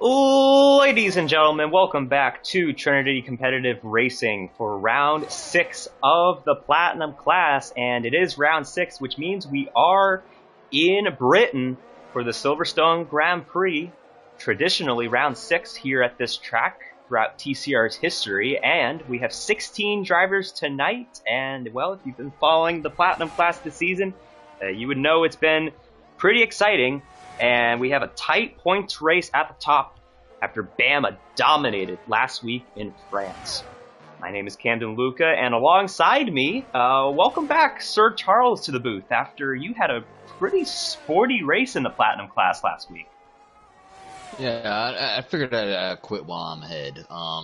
Ladies and gentlemen, welcome back to Trinity Competitive Racing for round 6 of the Platinum class. And it is round 6, which means we are in Britain for the Silverstone Grand Prix. Traditionally, round 6 here at this track throughout TCR's history. And we have 16 drivers tonight. And, well, if you've been following the Platinum class this season, you would know it's been pretty exciting. And we have a tight points race at the top after Bama dominated last week in France. My name is Camden Luca, and alongside me, welcome back Sir Charles to the booth after you had a pretty sporty race in the Platinum class last week. Yeah, I figured I'd quit while I'm ahead. I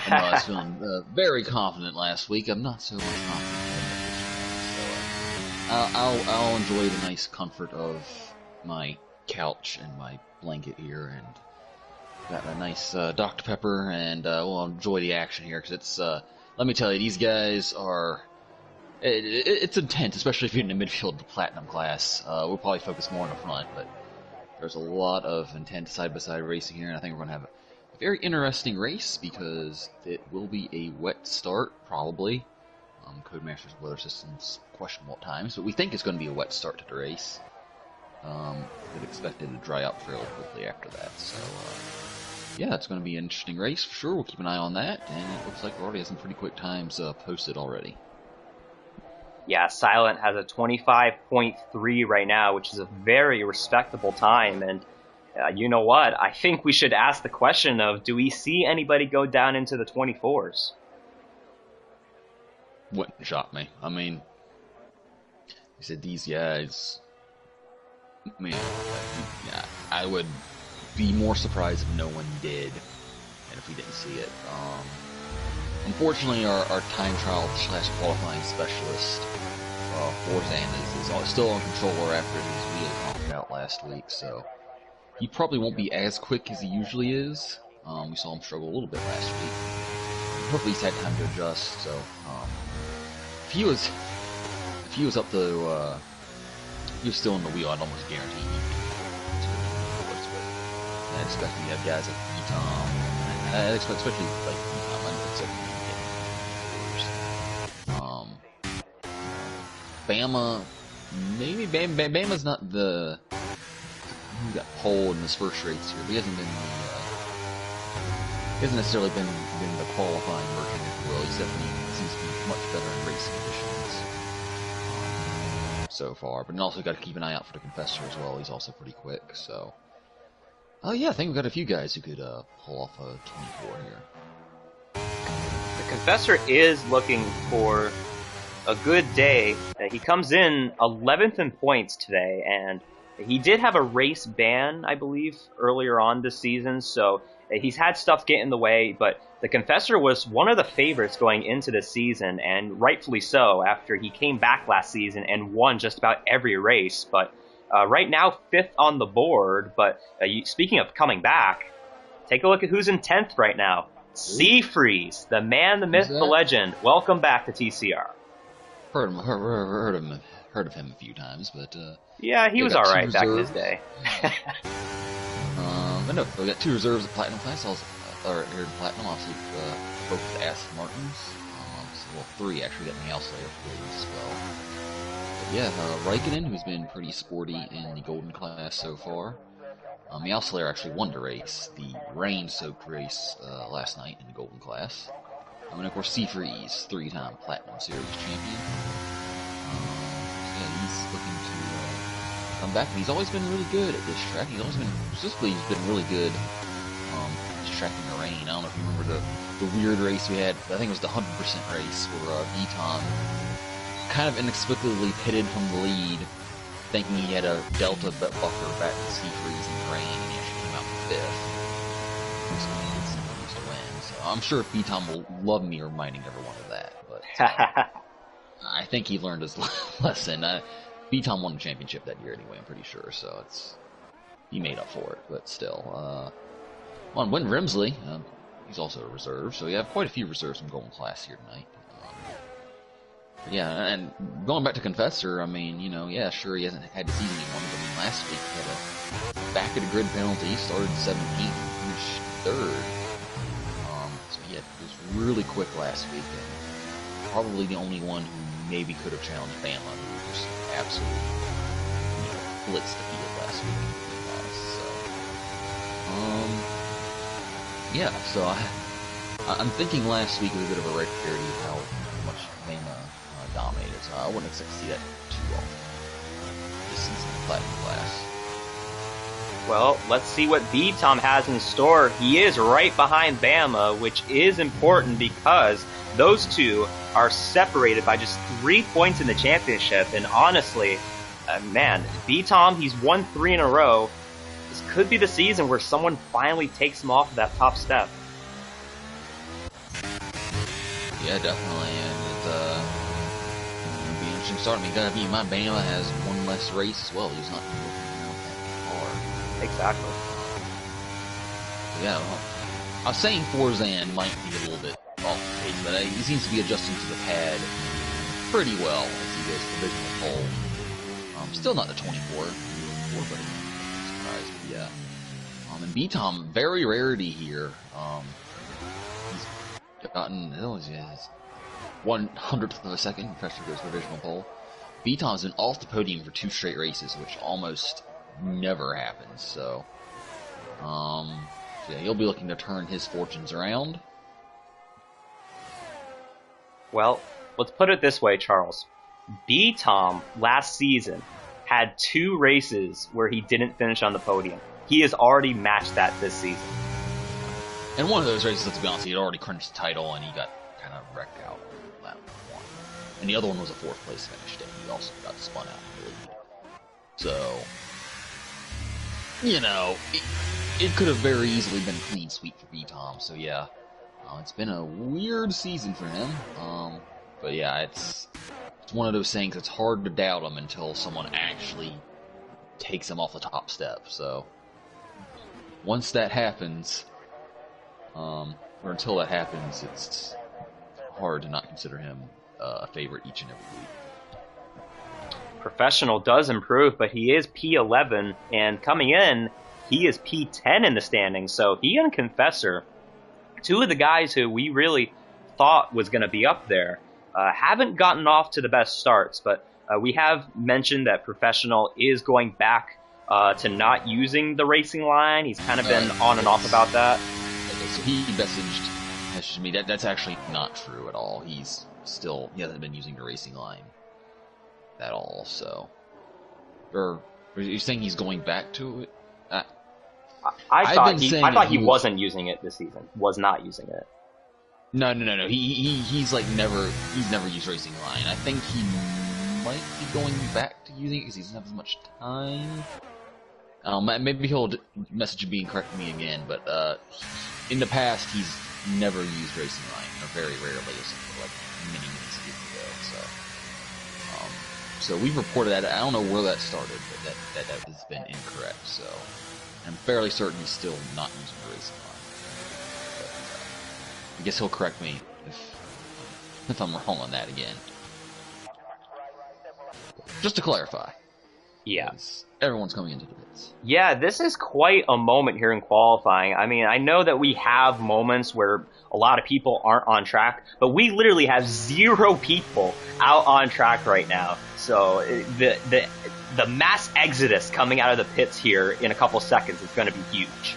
know I was feeling very confident last week. I'm not so much confident this week, so I'll enjoy the nice comfort of my couch and my blanket here, and got a nice Dr. Pepper, and we'll enjoy the action here, because it's, let me tell you, these guys are, it's intense, especially if you're in the midfield of the Platinum class. We'll probably focus more on the front, but there's a lot of intense side-by-side racing here, and I think we're going to have a very interesting race, because it will be a wet start, probably. Codemaster's weather system's questionable at times, but we think it's going to be a wet start to the race. Could expect it to dry up fairly quickly after that, so yeah, it's going to be an interesting race for sure. We'll keep an eye on that, and it looks like we already have some pretty quick times posted already. Yeah, Silent has a 25.3 right now, which is a very respectable time, and you know what? I think we should ask the question of, do we see anybody go down into the 24s? Wouldn't shock me. I mean, you said these guys, I mean, yeah, I would be more surprised if no one did, and if we didn't see it. Unfortunately, our time trial / qualifying specialist, Forzan, is still on controller after his wheel conked out last week, so he probably won't be as quick as he usually is. We saw him struggle a little bit last week. Hopefully he's had time to adjust, so if he was up to he was still in the wheel, I'd almost guarantee he'd be to what's good. I expect we have guys like Tom, and I expect especially like Tom, I expect Bama, maybe Bama's not the who got pole in his first race here, but he hasn't been he hasn't necessarily been the qualifying version, if you will. He's definitely seems to be much better in racing conditions so far, but also got to keep an eye out for the Confessor as well. He's also pretty quick, so yeah, I think we've got a few guys who could pull off a 24 here. The Confessor is looking for a good day. He comes in 11th in points today, and he did have a race ban, I believe, earlier on this season, so he's had stuff get in the way, but the Confessor was one of the favorites going into the season, and rightfully so, after he came back last season and won just about every race. But right now, 5th on the board. But speaking of coming back, take a look at who's in 10th right now. Seafreeze, the man, the myth, the legend. Welcome back to TCR. Heard of him a few times, but yeah, he was all right back in his day. But no, we got 2 reserves of Platinum class, or here in Platinum, obviously, both the Aston Martins. Well, 3 actually got in the Alslayer fleet as well. But yeah, Raikkonen, who's been pretty sporty in the Golden class so far. The Alslayer actually won the race, the rain-soaked race last night in the Golden class. And of course, Seafreeze, 3-time Platinum Series champion. Yeah, he's looking to come back, and he's always been really good at this track. He's been really good just tracking the rain. I don't know if you remember the weird race we had. I think it was the 100% race where Viton kind of inexplicably pitted from the lead, thinking he had a delta buffer back to Seafreeze in the rain, and he actually came out 5th. To win. So I'm sure Viton will love me reminding everyone of that, but I think he learned his lesson. Viton won the championship that year anyway, I'm pretty sure, so he made up for it, but still. On Win Rimsley, he's also a reserve, so we have quite a few reserves in Golden class here tonight. Yeah, and going back to Confessor, I mean, you know, yeah, sure, he hasn't had to see anyone, but I mean, last week he had a back of the grid penalty, started 17th, third. So yeah, it was really quick last week, and probably the only one who maybe could have challenged Bama, who just absolutely blitzed the field last week. Yeah, so I'm thinking last week was a bit of a rarity of how much Bama dominated, so I wouldn't expect to see that too often this season in the Platinum class. Well, let's see what B-Tom has in store. He is right behind Bama, which is important because those two are separated by just 3 points in the championship. And honestly, man, B-Tom, he's won 3 in a row. This could be the season where someone finally takes him off of that top step. Yeah, definitely, and it's gonna be an interesting start. I mean, gotta be in mind, Bama has one less race as well. He's not looking around that far. Exactly. Yeah, well, I was saying Forzan might be a little bit off the pace, but he seems to be adjusting to the pad pretty well as he goes to the divisional pole. Still not the 24, but I'm surprised. But yeah. And B-Tom, very rarity here. He's gotten 1/100th of a second pressure goes to the divisional pole. B-Tom's been off the podium for 2 straight races, which almost never happens. So, yeah, he'll be looking to turn his fortunes around. Well, let's put it this way, Charles. B-Tom last season had 2 races where he didn't finish on the podium. He has already matched that this season. And one of those races, let's be honest, he had already crunched the title and he got kind of wrecked out on that one. And the other one was a 4th place finish, and he also got spun out in the lead. So, you know, it could have very easily been a clean sweep for B-Tom. So yeah, it's been a weird season for him. But yeah, it's one of those things that's hard to doubt him until someone actually takes him off the top step. So once that happens, or until that happens, it's hard to not consider him a favorite each and every week. Professional does improve, but he is P11, and coming in, he is P10 in the standings. So he and Confessor, 2 of the guys who we really thought was going to be up there, haven't gotten off to the best starts. But we have mentioned that Professional is going back to not using the racing line. He's kind of been on and off about that. Okay, so he messaged me that's actually not true at all. He hasn't been using the racing line at all. So, or are you saying he's going back to it? I thought he wasn't using it this season. Was not using it. No. He's never used racing line. I think he might be going back to using it because he doesn't have as much time. Maybe he'll message me and correct me again, but in the past he's never used racing line, or very rarely, like many seasons ago. So we've reported that. I don't know where that started, but that has been incorrect. So I'm fairly certain he's still not using the racing line. But I guess he'll correct me if I'm wrong on that again. Just to clarify. Yeah. Everyone's coming into the pits. Yeah, this is quite a moment here in qualifying. I mean, I know that we have moments where a lot of people aren't on track, but we literally have 0 people out on track right now. So the mass exodus coming out of the pits here in a couple seconds is going to be huge.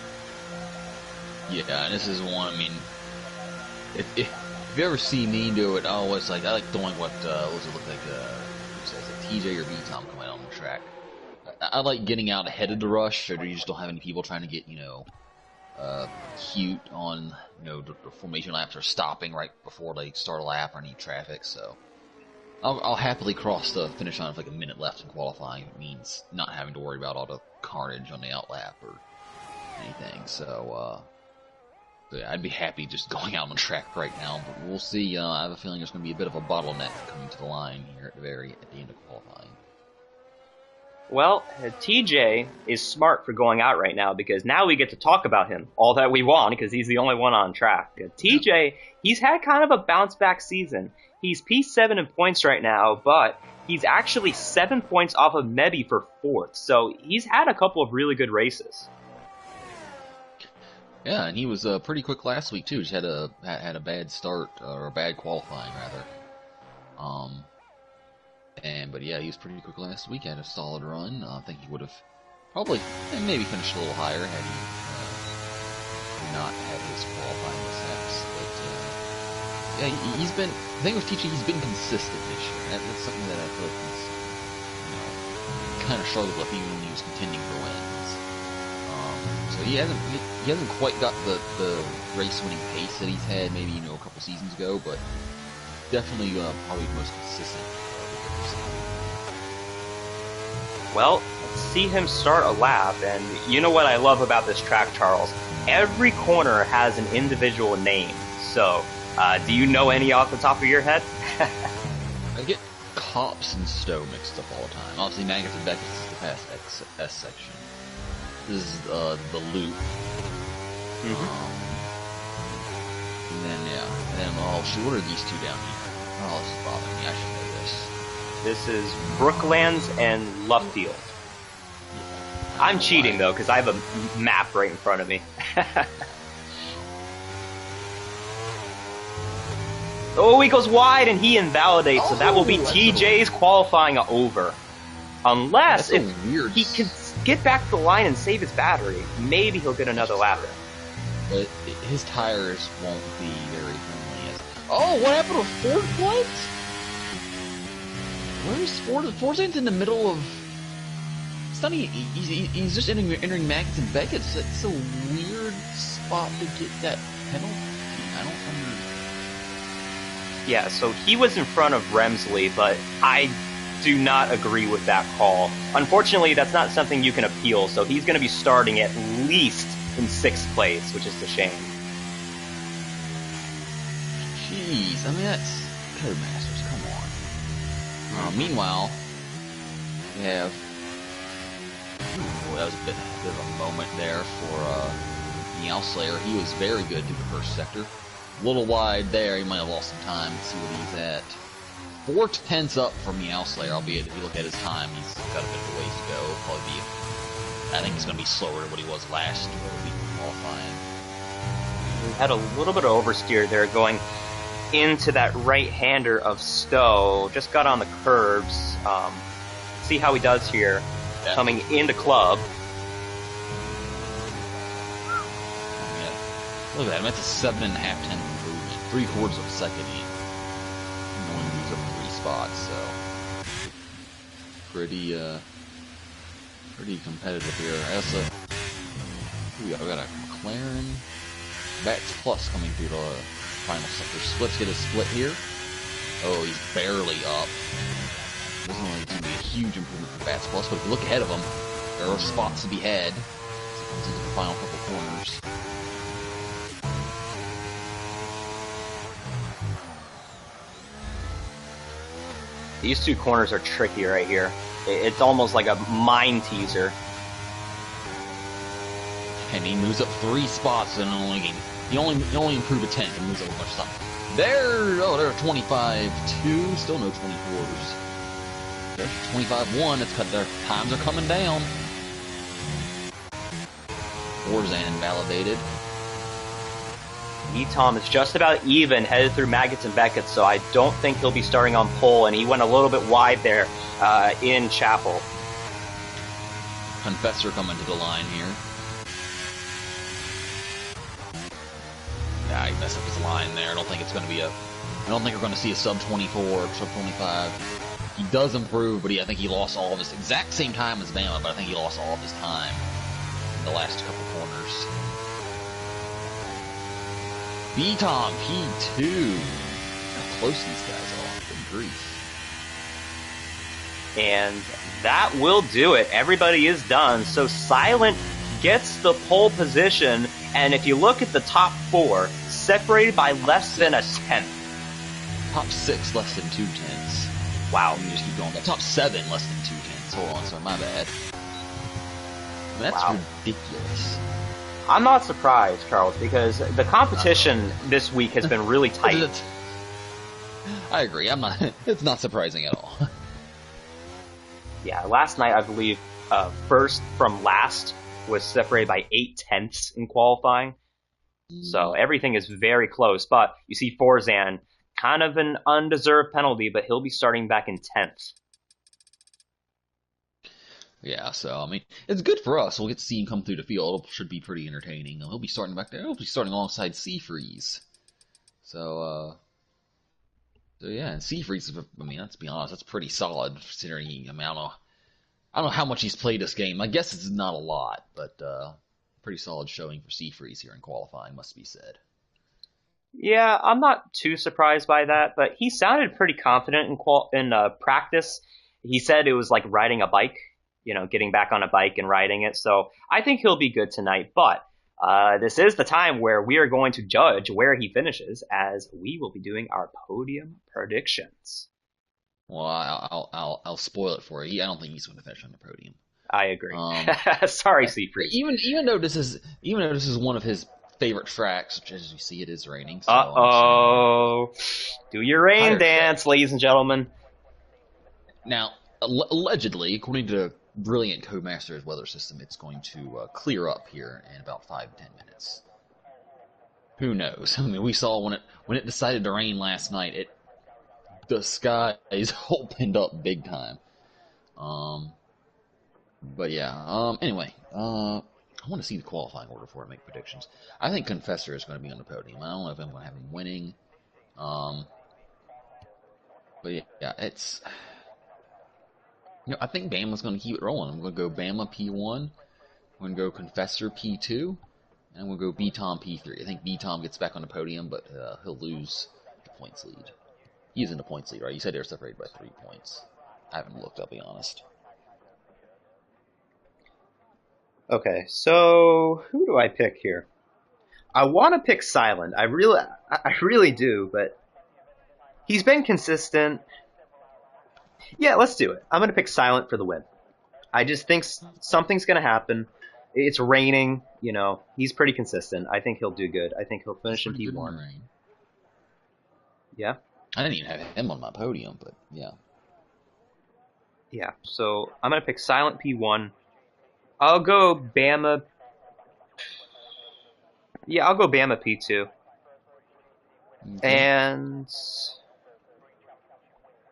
Yeah, and this is one, I mean, if you ever see me do it, I like throwing what does it look like, TJ or B-Tom coming out on the track. I like getting out ahead of the rush, so you just don't have any people trying to get, cute on, the formation laps or stopping right before they start a lap or any traffic, so I'll happily cross the finish line with like a minute left in qualifying. It means not having to worry about all the carnage on the outlap or anything, so yeah, I'd be happy just going out on the track right now, but we'll see. I have a feeling there's going to be a bit of a bottleneck coming to the line here at the end of qualifying. Well, TJ is smart for going out right now because now we get to talk about him all that we want because he's the only one on track. TJ, he's had kind of a bounce back season. He's P7 in points right now, but he's actually 7 points off of Mebby for 4th, so he's had a couple of really good races. Yeah, and he was pretty quick last week too. Just had a bad start or a bad qualifying rather. But yeah, he was pretty quick last week. Had a solid run. I think he would have probably maybe finished a little higher had he not had his qualifying mishaps. But yeah, he's been. The thing with teaching, he's been consistent this year. That's something that I feel like he's kind of struggled with even when he was contending for wins. So he hasn't quite got the race winning pace that he's had maybe a couple seasons ago, but definitely probably the most consistent. Well, let's see him start a lap, and you know what I love about this track, Charles? Every corner has an individual name. So, do you know any off the top of your head? I get Cops and Stowe mixed up all the time. Obviously, Magnus and Beckett is the past S section. This is the loop. And then oh shoot, what are these two down here? Oh, this is bothering me. I should know this. This is Brooklands and Luffield. Yeah, I'm cheating though, because I have a map right in front of me. Oh, he goes wide and he invalidates, so that will be TJ's qualifying over. Unless if he can get back to the line and save his battery, maybe he'll get another lap in. But his tires won't be very friendly. Oh, what happened to Ford Flight? Where's Ford? Ford's in the middle of... It's not he's just entering Magnus and Beckett. It's a weird spot to get that penalty. I don't understand. Yeah, so he was in front of Remsley, but I do not agree with that call. Unfortunately, that's not something you can appeal, so he's going to be starting at least in 6th place, which is a shame. Jeez, I mean, that's Codemasters, come on. Meanwhile, we have... Ooh, that was a bit of a moment there for Meowslayer. He was very good through the first sector. A little wide there, he might have lost some time. Let's see what he's at. 4/10 up for Meowslayer, albeit if you look at his time, he's got a bit of a ways to go. It'll probably be, I think he's going to be slower than what he was last week qualifying. We had a little bit of oversteer there going into that right-hander of Stowe. Just got on the curbs. See how he does here, coming into club. Look at that, that's a 7.5 tenth improvement. 3/4 of a second. He only moves up 3 spots, so pretty competitive here. We got a McLaren Bats Plus coming through the final sector. Let's get a split here. Oh, he's barely up. This is only going to be a huge improvement for Bats Plus, but if you look ahead of him, there are spots to be had as he comes into the final couple corners. These two corners are tricky right here. It's almost like a mine teaser. And he moves up 3 spots and he only improved a 10th and moves up a bunch of stuff. They're 25-2, still no 24s. There's 25-1, it's cut, their times are coming down. Warzan invalidated. Tom is just about even, headed through Maggots and Beckett, so I don't think he'll be starting on pole, and he went a little bit wide there in Chapel. Confessor coming to the line here. Yeah, he messed up his line there. I don't think it's going to be I don't think we're going to see a sub 24 or sub 25. He does improve, but I think he lost all of his exact same time as Bama, but I think he lost all of his time in the last couple corners. B-Tom, P2. How close these guys are. Good grief. And that will do it. Everybody is done. So Silent gets the pole position, and if you look at the top 4, separated by less than a 10th. Top 6 less than 2 tenths. Wow. Let me just keep going. Top 7 less than 2 tenths. Hold on, sorry, my bad. That's ridiculous. I'm not surprised, Charles, because the competition this week has been really tight. I agree. It's not surprising at all. Yeah, last night I believe first from last was separated by 8 tenths in qualifying. So everything is very close. But you see Forzan, kind of an undeserved penalty, but he'll be starting back in 10th. Yeah, so I mean, it's good for us. We'll get to see him come through the field. It should be pretty entertaining. He'll be starting back there. He'll be starting alongside Seafreeze. So yeah, and Seafreeze. I mean, let's be honest, that's pretty solid considering. I mean, I don't know how much he's played this game. I guess it's not a lot, but pretty solid showing for Seafreeze here in qualifying, must be said. Yeah, I'm not too surprised by that, but he sounded pretty confident in practice. He said it was like riding a bike, getting back on a bike and riding it. So I think he'll be good tonight. But this is the time where we are going to judge where he finishes, as we will be doing our podium predictions. Well, I'll spoil it for you. I don't think he's going to finish on the podium. I agree. Sorry, Seafreeze. Even though this is one of his favorite tracks, which as you see it is raining. So do your rain dance, ladies and gentlemen. Now, allegedly, according to Brilliant Codemaster's weather system, it's going to clear up here in about 5 to 10 minutes. Who knows? I mean, we saw when it decided to rain last night, the sky is opened up big time. But yeah. Anyway, I want to see the qualifying order before I make predictions. I think Confessor is going to be on the podium. I don't know if I'm going to have him winning. But yeah, it's. I think Bama's going to keep it rolling. I'm going to go Bama P1. I'm going to go Confessor P2. And I'm going to go B-Tom P3. I think B-Tom gets back on the podium, but he'll lose the points lead. He's in the points lead, right? You said they're separated by 3 points. I haven't looked, I'll be honest. Okay, so who do I pick here? I want to pick Silent. I really do, but he's been consistent. Yeah, let's do it. I'm going to pick Silent for the win. I just think something's going to happen. It's raining, He's pretty consistent. I think he'll do good. I think he'll finish in P1. Yeah? I didn't even have him on my podium, but yeah. Yeah, so I'm going to pick Silent P1. I'll go Bama. Yeah, I'll go Bama P2. Okay. And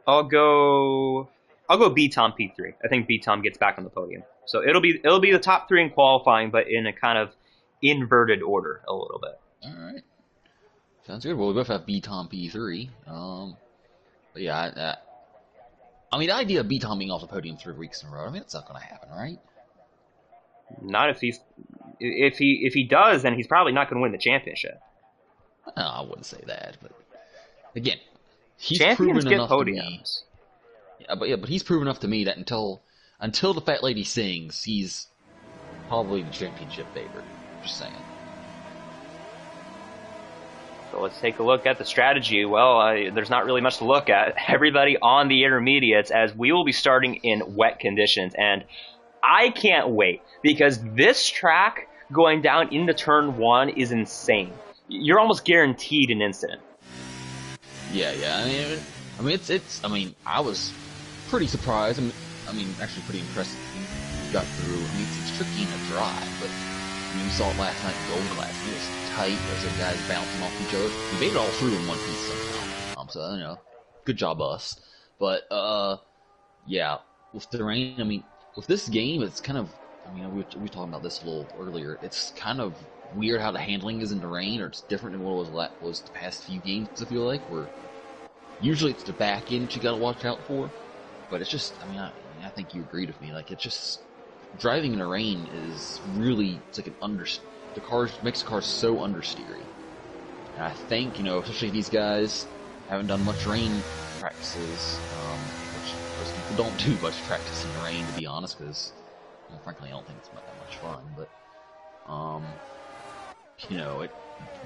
I'll go B-Tom P3. I think B-Tom gets back on the podium. So it'll be the top 3 in qualifying, but in a kind of inverted order a little bit. All right. Sounds good. Well, we both have B-Tom P3. But yeah, I mean, the idea of B-Tom being off the podium 3 weeks in a row, I mean, it's not going to happen, right? Not if he does, then he's probably not going to win the championship. No, I wouldn't say that, but again, he's champions proven get enough podiums. To me. But he's proven enough to me that until the fat lady sings, he's probably the championship favorite. Just saying. So let's take a look at the strategy. Well, there's not really much to look at. Everybody on the intermediates, as we will be starting in wet conditions. And I can't wait, because this track going down into turn 1 is insane. You're almost guaranteed an incident. Yeah. I mean, it's. I mean, I was pretty surprised. I mean, actually pretty impressed. He got through. I mean, it's tricky to drive, but you saw it last night in Gold Class. It was tight. There's some guys bouncing off each other. We made it all through in one piece somehow. So good job us. But yeah, with the rain, I mean, with this game, it's kind of. I mean, we were talking about this a little earlier. It's kind of weird how the handling is in the rain, or it's different than what it was the past few games. I feel like where usually it's the back end you got to watch out for, but it's just. I mean, I think you agreed with me. Like, it's just driving in the rain is really, it's like the car makes the car so understeery. And I think, especially these guys haven't done much rain practices, which most people don't do much practice in the rain, to be honest, because frankly I don't think it's that much fun. But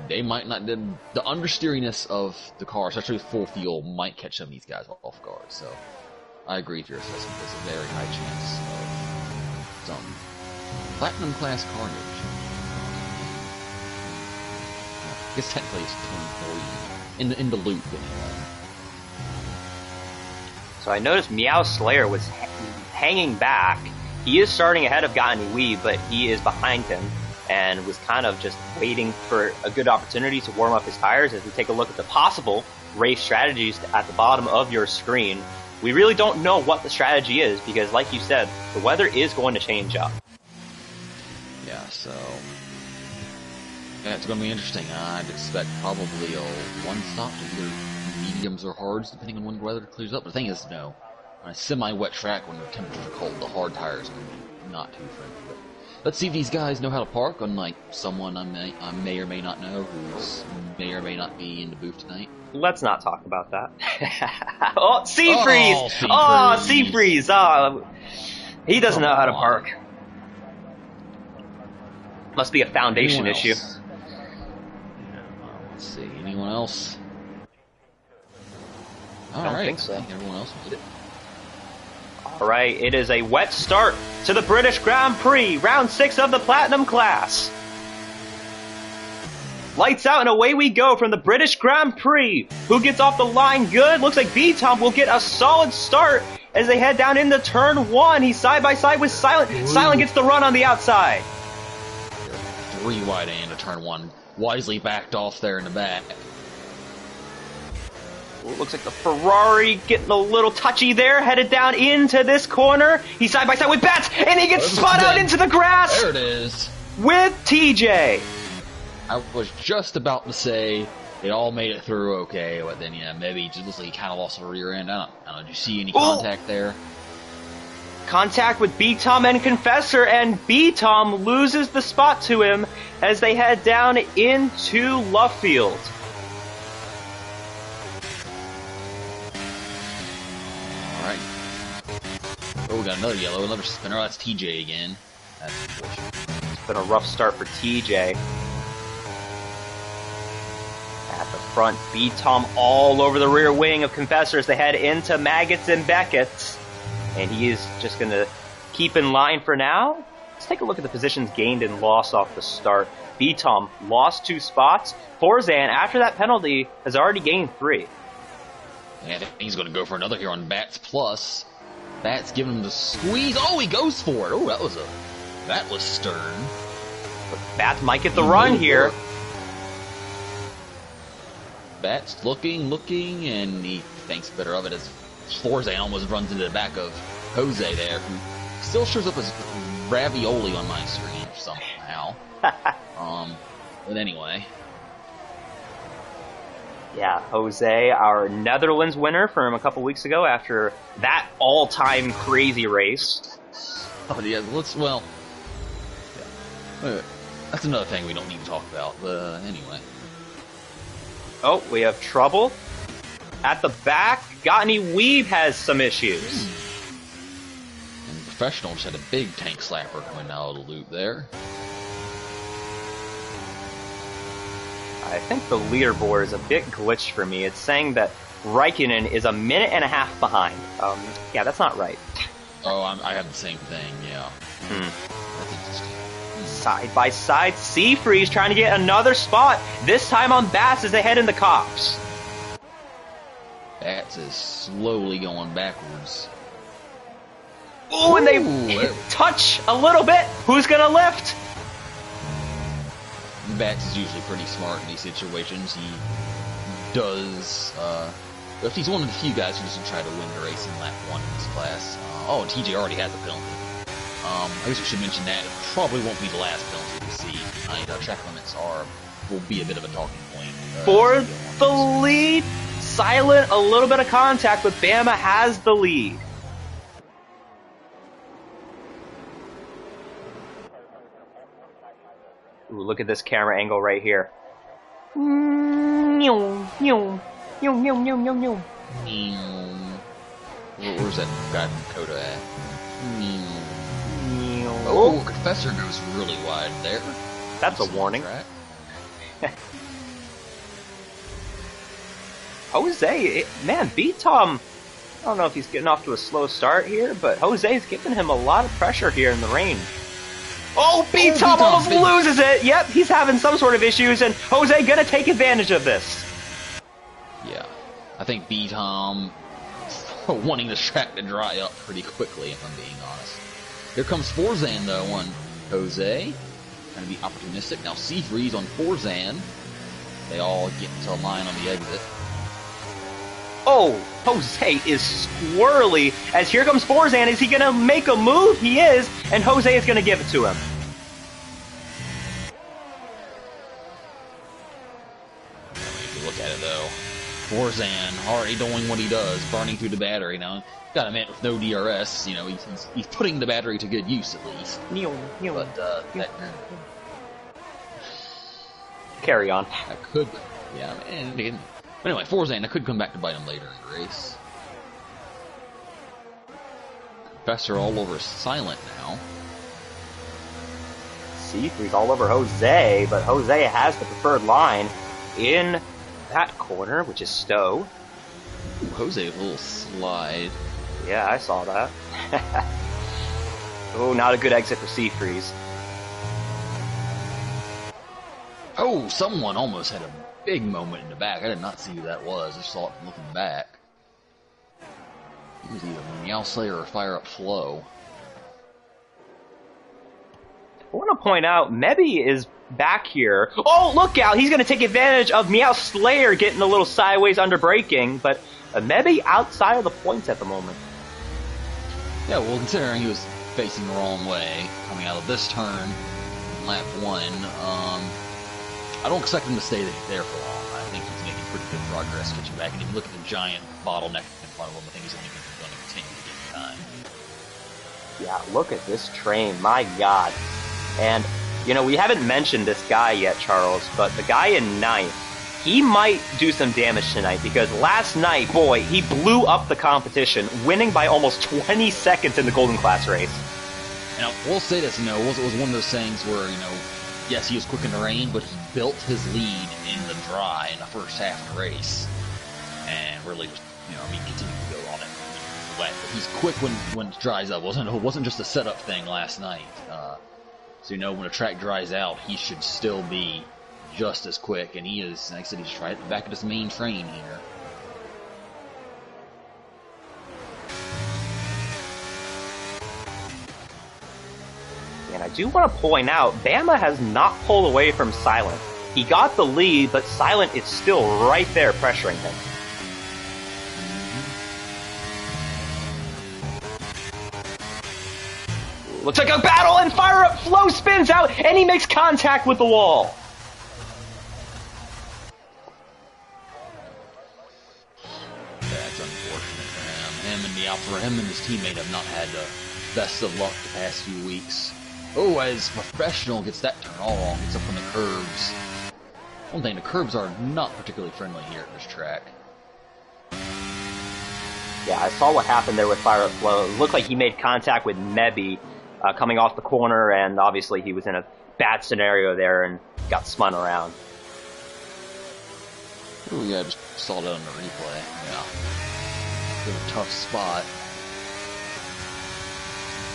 they might not. The understeeriness of the car, especially with full fuel, might catch some of these guys off guard. So I agree with your assessment. There's a very high chance of some platinum class carnage. I guess technically it's 23 in the loop anyway. So I noticed Meow Slayer was hanging back. He is starting ahead of Got Any Weave, but he is behind him. and was kind of just waiting for a good opportunity to warm up his tires. As we take a look at the possible race strategies at the bottom of your screen, we really don't know what the strategy is because, like you said, the weather is going to change up. Yeah, so yeah, it's going to be interesting. I'd expect probably a one-stop to either mediums or hards, depending on when the weather clears up. But the thing is, on a semi-wet track when the temperatures are cold, the hard tires are going to be not too friendly. But let's see if these guys know how to park, unlike someone I may or may not know who's may or may not be in the booth tonight. Let's not talk about that. Oh, Sea-Freeze! Oh, Sea-Freeze! Oh, he doesn't know how to park. Must be a foundation issue. Let's see. Anyone else? I don't think so. I think everyone else made it. All right, it is a wet start to the British Grand Prix, round 6 of the Platinum class. Lights out and away we go from the British Grand Prix. Who gets off the line good? Looks like B-Tom will get a solid start as they head down into turn 1. He's side by side with Silent. Ooh. Silent gets the run on the outside. 3 wide into turn 1. Wisely backed off there in the back. Looks like the Ferrari getting a little touchy there, headed down into this corner. He's side by side with Bats, and he gets spun out into the grass. There it is. With TJ. I was just about to say it all made it through okay, but then maybe just looks like he kind of lost the rear end. I don't know. Did you see any contact there? Contact with B-Tom and Confessor, and B-Tom loses the spot to him as they head down into Luffield. Alright. Oh, we got another yellow, another spinner. Oh, that's TJ again. That's unfortunate. It's been a rough start for TJ. At the front, B-Tom all over the rear wing of Confessor as they head into Maggots and Beckett's. And he is just going to keep in line for now. Let's take a look at the positions gained and lost off the start. B-Tom lost 2 spots. Forzan, after that penalty, has already gained 3. Yeah, I think he's going to go for another here on Bats Plus. Bats giving him the squeeze. Oh, he goes for it. Oh, that was stern. But Bats might get the run here. Bats looking, and he thinks better of it as Forzan almost runs into the back of Jose there, who still shows up as ravioli on my screen somehow. But anyway. Yeah, Jose, our Netherlands winner from a couple weeks ago after that all-time crazy race. Oh, yeah, that's another thing we don't need to talk about, but anyway. Oh, we have trouble. At the back, Gottney Weeb has some issues. And Professional just had a big tank slapper coming out of the loop there. I think the leaderboard is a bit glitched for me. It's saying that Raikkonen is a minute and a half behind. Yeah, that's not right. Oh, I have the same thing, yeah. That's interesting. Side by side, Sea-Freeze trying to get another spot. This time on Bats as they head in the Cops. Bats is slowly going backwards. Ooh, and they touch a little bit. Who's gonna lift? Bats is usually pretty smart in these situations. He does, but he's one of the few guys who doesn't try to win the race in lap 1 in this class. Oh, and TJ already has a penalty. I guess we should mention that it probably won't be the last penalty we see tonight. Track limits will be a bit of a talking point. For the lead, Silent, a little bit of contact, but Bama has the lead. Ooh, look at this camera angle right here. Where's that guy from Coda at? Oh, Confessor goes really wide there. That's a warning. Jose, man, B-Tom, I don't know if he's getting off to a slow start here, but Jose's giving him a lot of pressure here in the range. Oh, B-Tom almost loses it. Yep, he's having some sort of issues, and Jose gonna take advantage of this. Yeah, I think B-Tom wanting the track to dry up pretty quickly, if I'm being honest. Here comes Forzan, though, on Jose. trying to be opportunistic. Now Seafreeze on Forzan. They all get into a line on the exit. Oh, Jose is squirrely, as here comes Forzan. Is he going to make a move? He is, and Jose is going to give it to him. If you look at it, though, Forzan already doing what he does, burning through the battery. Now, got a man with no DRS, you know, he's putting the battery to good use, at least. But, that carry on. That could, yeah, and anyway, Forzan, that could come back to bite him later in the race. Professor all over Silent now. Seafreeze all over Jose, but Jose has the preferred line in that corner, which is Stowe. Ooh, Jose, a little slide. Yeah, I saw that. Oh, not a good exit for Seafreeze. Oh, someone almost had a big moment in the back. I did not see who that was. I saw it looking back. It was either Meow Slayer or Fire Up Flow. I want to point out, Mebby is back here. Oh, look out! He's going to take advantage of Meow Slayer getting a little sideways under braking, but Mebby outside of the points at the moment. Yeah, well, considering he was facing the wrong way, coming out of this turn, lap 1, I don't expect him to stay there for long. I think he's making pretty good progress getting back. And if you look at the giant bottleneck in front of him, I think he's only going to continue to get time. Yeah, look at this train. My God. And, you know, we haven't mentioned this guy yet, Charles, but the guy in ninth, he might do some damage tonight because last night, boy, he blew up the competition, winning by almost 20 seconds in the Golden Class race. Now, we'll say this, you know, it was one of those things where, you know, yes, he was quick in the rain, but he built his lead in the dry in the first half of the race. And really just, you know, I mean, continued to go on it. But he's quick when it dries up. It wasn't just a setup thing last night. So, you know, when a track dries out, he should still be just as quick. And he is, like I said, he's right at the back of this main train here. And I do want to point out, Bama has not pulled away from Silent. He got the lead, but Silent is still right there pressuring him. Looks like a battle, and Fire Up Flow spins out, and he makes contact with the wall. That's unfortunate for him. Him and his teammate have not had the best of luck the past few weeks. Oh, as Professional gets that turn all wrong, gets up on the curbs. One thing, the curbs are not particularly friendly here at this track. Yeah, I saw what happened there with Fire Up Flow. It looked like he made contact with Mebby coming off the corner, and obviously he was in a bad scenario there and got spun around. Oh yeah, I just saw that on the replay. Yeah. Been a tough spot.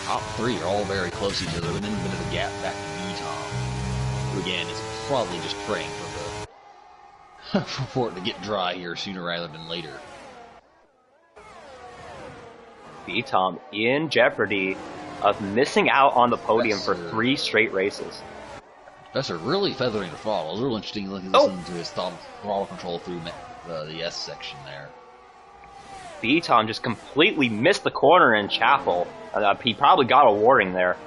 Top 3 are all very close to each other, and then a bit of a gap back to B-Tom, who again is probably just praying for it to get dry here sooner rather than later. B-Tom in jeopardy of missing out on the podium for 3 straight races. Professor really feathering the throttle. It's real interesting listening to his throttle control through the S section there. B-Tom just completely missed the corner in Chapel. He probably got a warning there.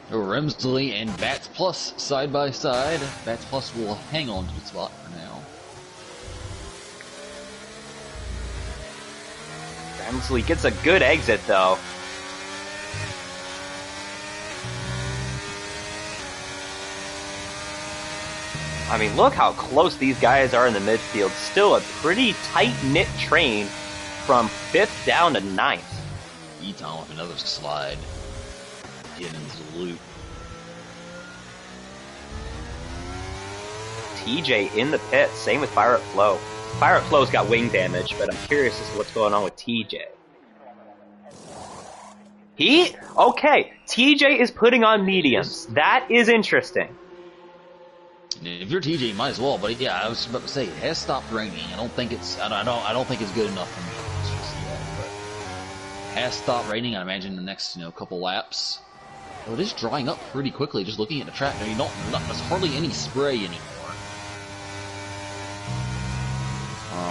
Remsley and Bats Plus side by side. Bats Plus will hang on to the spot for now. Remsley gets a good exit though. I mean, look how close these guys are in the midfield. Still a pretty tight-knit train from 5th down to 9th. Eton with another slide. Getting into the loop. TJ in the pit. Same with Fire Up Flow. Fire Up Flow's got wing damage, but I'm curious as to what's going on with TJ. Okay, TJ is putting on mediums. That is interesting. If you're TJ, you might as well. But yeah, I was about to say it has stopped raining. I don't think it's good enough for me just yet. But it has stopped raining. I imagine in the next couple laps. Oh, it is drying up pretty quickly. Just looking at the track, there's hardly any spray anymore.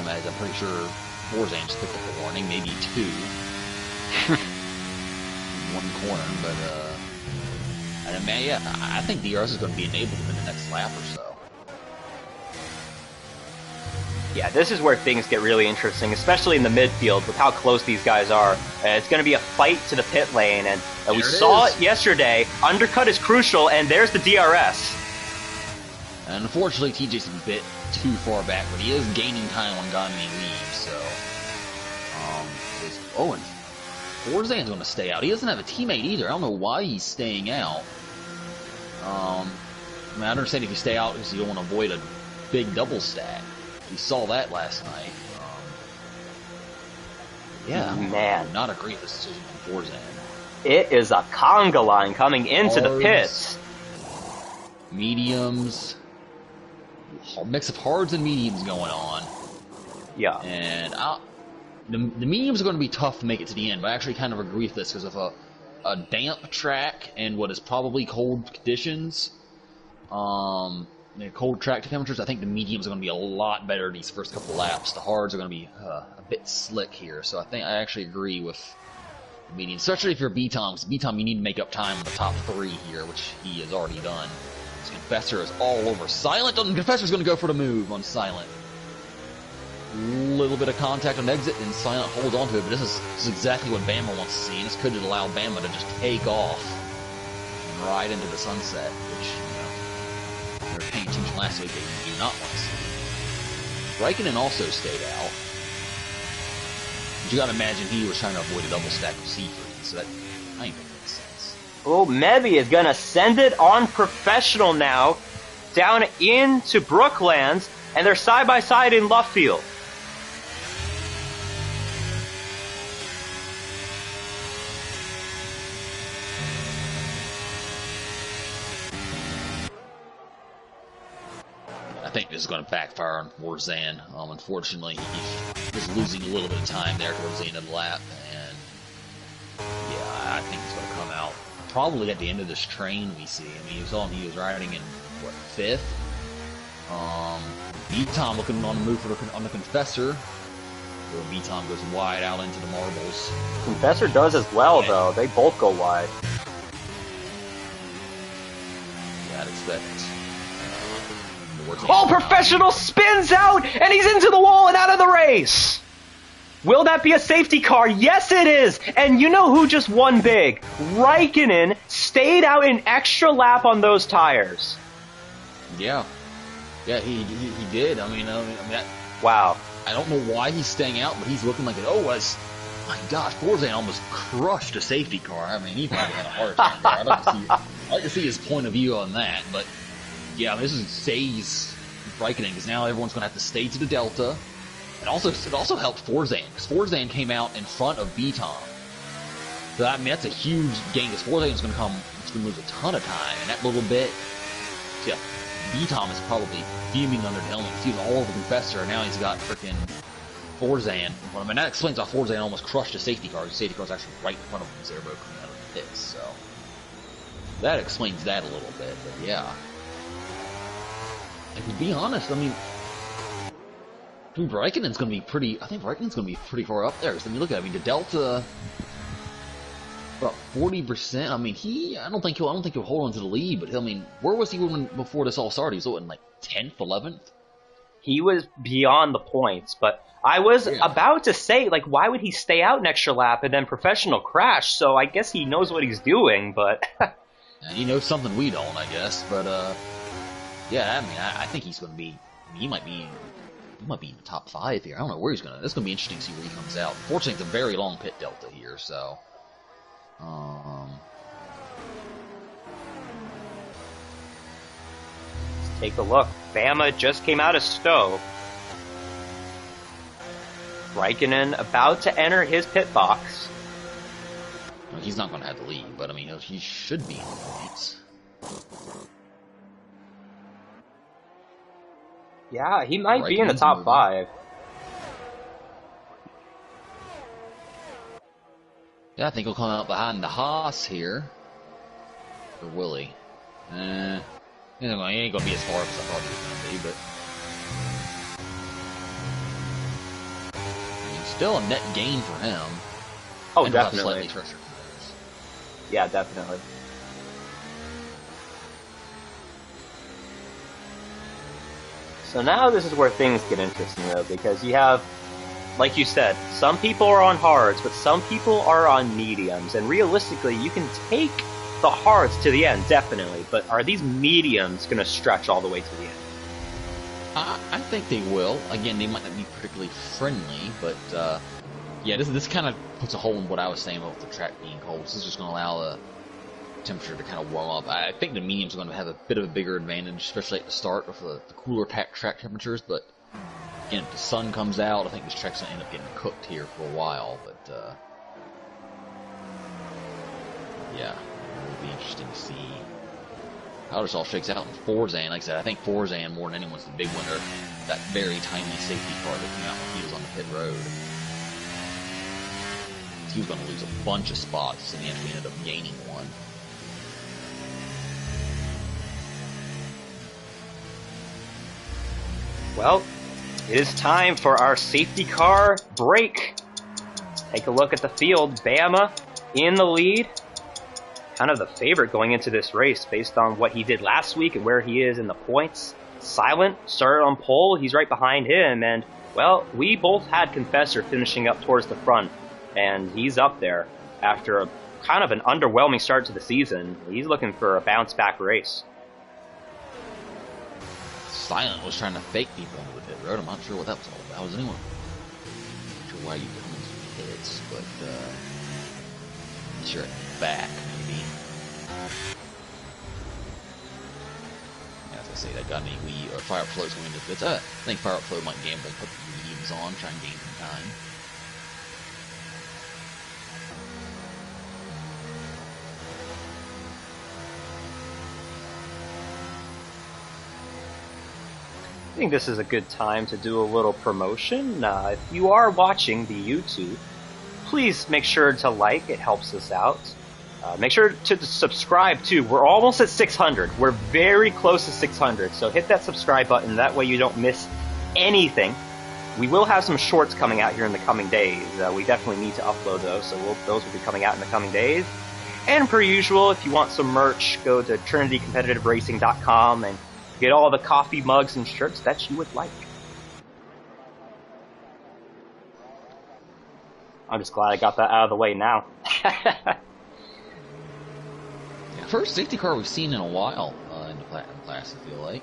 As I'm pretty sure Forzan's picked up a warning, maybe 2. In one corner, but I think DRS is going to be enabled in the next lap or so. Yeah, this is where things get really interesting, especially in the midfield with how close these guys are. It's going to be a fight to the pit lane, and we saw it yesterday. Undercut is crucial, and there's the DRS. And unfortunately, TJ's a bit too far back, but he is gaining time when Gandhi leaves, so... and Forzan's going to stay out. He doesn't have a teammate either. I don't know why he's staying out. I understand if you stay out because you don't want to avoid a big double stack. We saw that last night. Man. Not a great decision from Forzan. It is a conga line coming into the pits. Mediums. A mix of hards and mediums going on. Yeah. And the mediums are going to be tough to make it to the end, but I actually kind of agree with this because of a damp track and what is probably cold conditions. Cold track temperatures, I think the mediums are going to be a lot better these first couple laps. The hards are going to be a bit slick here, so I actually agree with the mediums, especially if you're B-Tom. Because B-Tom, you need to make up time in the top 3 here, which he has already done. His Confessor is all over. Silent, and Confessor's going to go for the move on Silent. Little bit of contact on exit, and Silent holds onto it, but this is exactly what Bama wants to see, and this could allow Bama to just take off and ride into the sunset, which, they were paying attention last week, they do not want to see. Raikkonen also stayed out. But you gotta imagine he was trying to avoid a double stack with Seafree, so that ain't gonna make sense. Oh, Mebby is gonna send it on Professional now, down into Brooklands, and they're side by side in Luffield. I think this is going to backfire on Forzan. Unfortunately, he was losing a little bit of time there towards the end of the lap, and yeah, I think he's going to come out probably at the end of this train we see. I mean, he was riding in what, 5th. B-Tom looking on the move on the Confessor. So B-Tom goes wide out into the marbles. Confessor does as well, though. They both go wide. Yeah, I'd expect. Oh, Professional spins out, and he's into the wall and out of the race! Will that be a safety car? Yes, it is! And you know who just won big? Raikkonen stayed out an extra lap on those tires. Yeah. Yeah, he did. I mean, wow. I don't know why he's staying out, but he's looking like my gosh, Forzan almost crushed a safety car. I mean, he probably had a heart attack there. I'd like to see his point of view on that, but yeah, I mean, this saves Raikkonen because now everyone's going to have to stay to the Delta. And also, it also helped Forzan because Forzan came out in front of B-Tom. So I mean, that's a huge gain because Forzan's going to lose a ton of time, and that little bit. So yeah, B-Tom is probably fuming under the helmet. He was all over the Confessor, and now he's got freaking Forzan. I mean, that explains how Forzan almost crushed a safety car. The safety car's actually right in front of him as they were both coming out of the pits. So that explains that a little bit. But yeah, and to be honest, I mean, Raikkonen's going to be pretty. I think Raikkonen's going to be pretty far up there. Because I mean, look at it. I mean, the Delta. About 40%. I mean, I don't think he'll hold on to the lead. But I mean, where was he before this all started? He was in like 10th, 11th. He was beyond the points. But I was about to say, like, why would he stay out an extra lap and then Professional crash? So I guess he knows what he's doing. But he knows something we don't, I guess. But yeah, I mean, I think he's going to be. He might be in the top 5 here. I don't know where he's going to. It's going to be interesting to see where he comes out. Fortunately, it's a very long pit delta here, so. Let's take a look. Bama just came out of Stowe. Raikkonen about to enter his pit box. Well, he's not going to have the lead, but I mean, he should be in the points. Yeah, he might be in the top 5. Yeah, I think he'll come out behind the Haas here. Or will he? He ain't gonna be as far as I thought he was gonna be, but I mean, still a net gain for him. Oh, and definitely. Yeah, definitely. So now this is where things get interesting, though, because you have, like you said, some people are on hards, but some people are on mediums, and realistically, you can take the hards to the end, definitely, but are these mediums going to stretch all the way to the end? I think they will. Again, they might not be particularly friendly, but yeah, this kind of puts a hole in what I was saying about the track being cold. This is just going to allow the temperature to kind of warm up. I think the mediums are going to have a bit of a bigger advantage, especially at the start of the cooler track temperatures, but again, if the sun comes out, I think this track's going to end up getting cooked here for a while, but yeah, it will be interesting to see how this all shakes out in Forzan. Like I said, I think Forzan, more than anyone's the big winner. That very timely safety car that came out when he was on the pit road. He was going to lose a bunch of spots, and he actually ended up gaining one. Well, it is time for our safety car break. Take a look at the field. Bama in the lead. Kind of the favorite going into this race based on what he did last week and where he is in the points. Silent started on pole. He's right behind him. And, well, we both had Confessor finishing up towards the front. And he's up there after a kind of an underwhelming start to the season. He's looking for a bounce-back race. Silent was trying to fake people into the pit road. I'm not sure what that was all about. Was anyone? I'm not sure why you come into pits, but sure, back maybe. As I say, that got me. Fire Upflow's going into pits. I think Fire Upflow might gamble, put the mediums on, try and gain some time. I think this is a good time to do a little promotion. If you are watching the YouTube, please make sure to like. It helps us out. Make sure to subscribe too. We're almost at 600. We're very close to 600. So hit that subscribe button. That way you don't miss anything. We will have some shorts coming out here in the coming days. We definitely need to upload those. So those will be coming out in the coming days. And per usual, if you want some merch, go to TrinityCompetitiveRacing.com and get all the coffee mugs and shirts that you would like. I'm just glad I got that out of the way now. Yeah, first safety car we've seen in a while in the Platinum class, I feel like.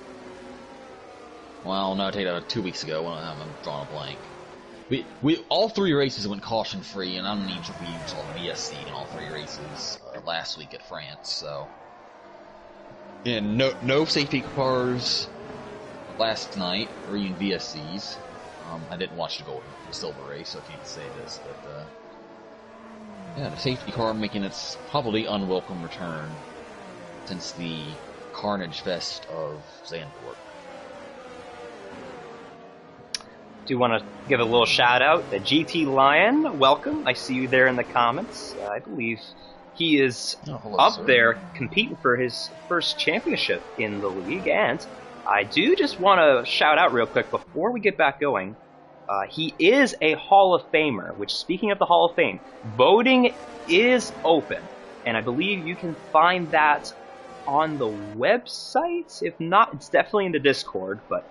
Well, no, I take that 2 weeks ago when I'm drawing a blank. We all three races went caution free, and I'm not even sure if we saw the VSC in all three races last week at France. So, and no safety cars last night, or even VSCs. I didn't watch the gold and silver race, so I can't say this, but yeah, the safety car making its probably unwelcome return since the Carnage Fest of Zandvoort. Do want to give a little shout out to GT Lion. Welcome. I see you there in the comments. I believe he is up there competing for his first championship in the league. And I do just want to shout out real quick before we get back going. He is a Hall of Famer, which, speaking of the Hall of Fame, voting is open. And I believe you can find that on the website. If not, it's definitely in the Discord. But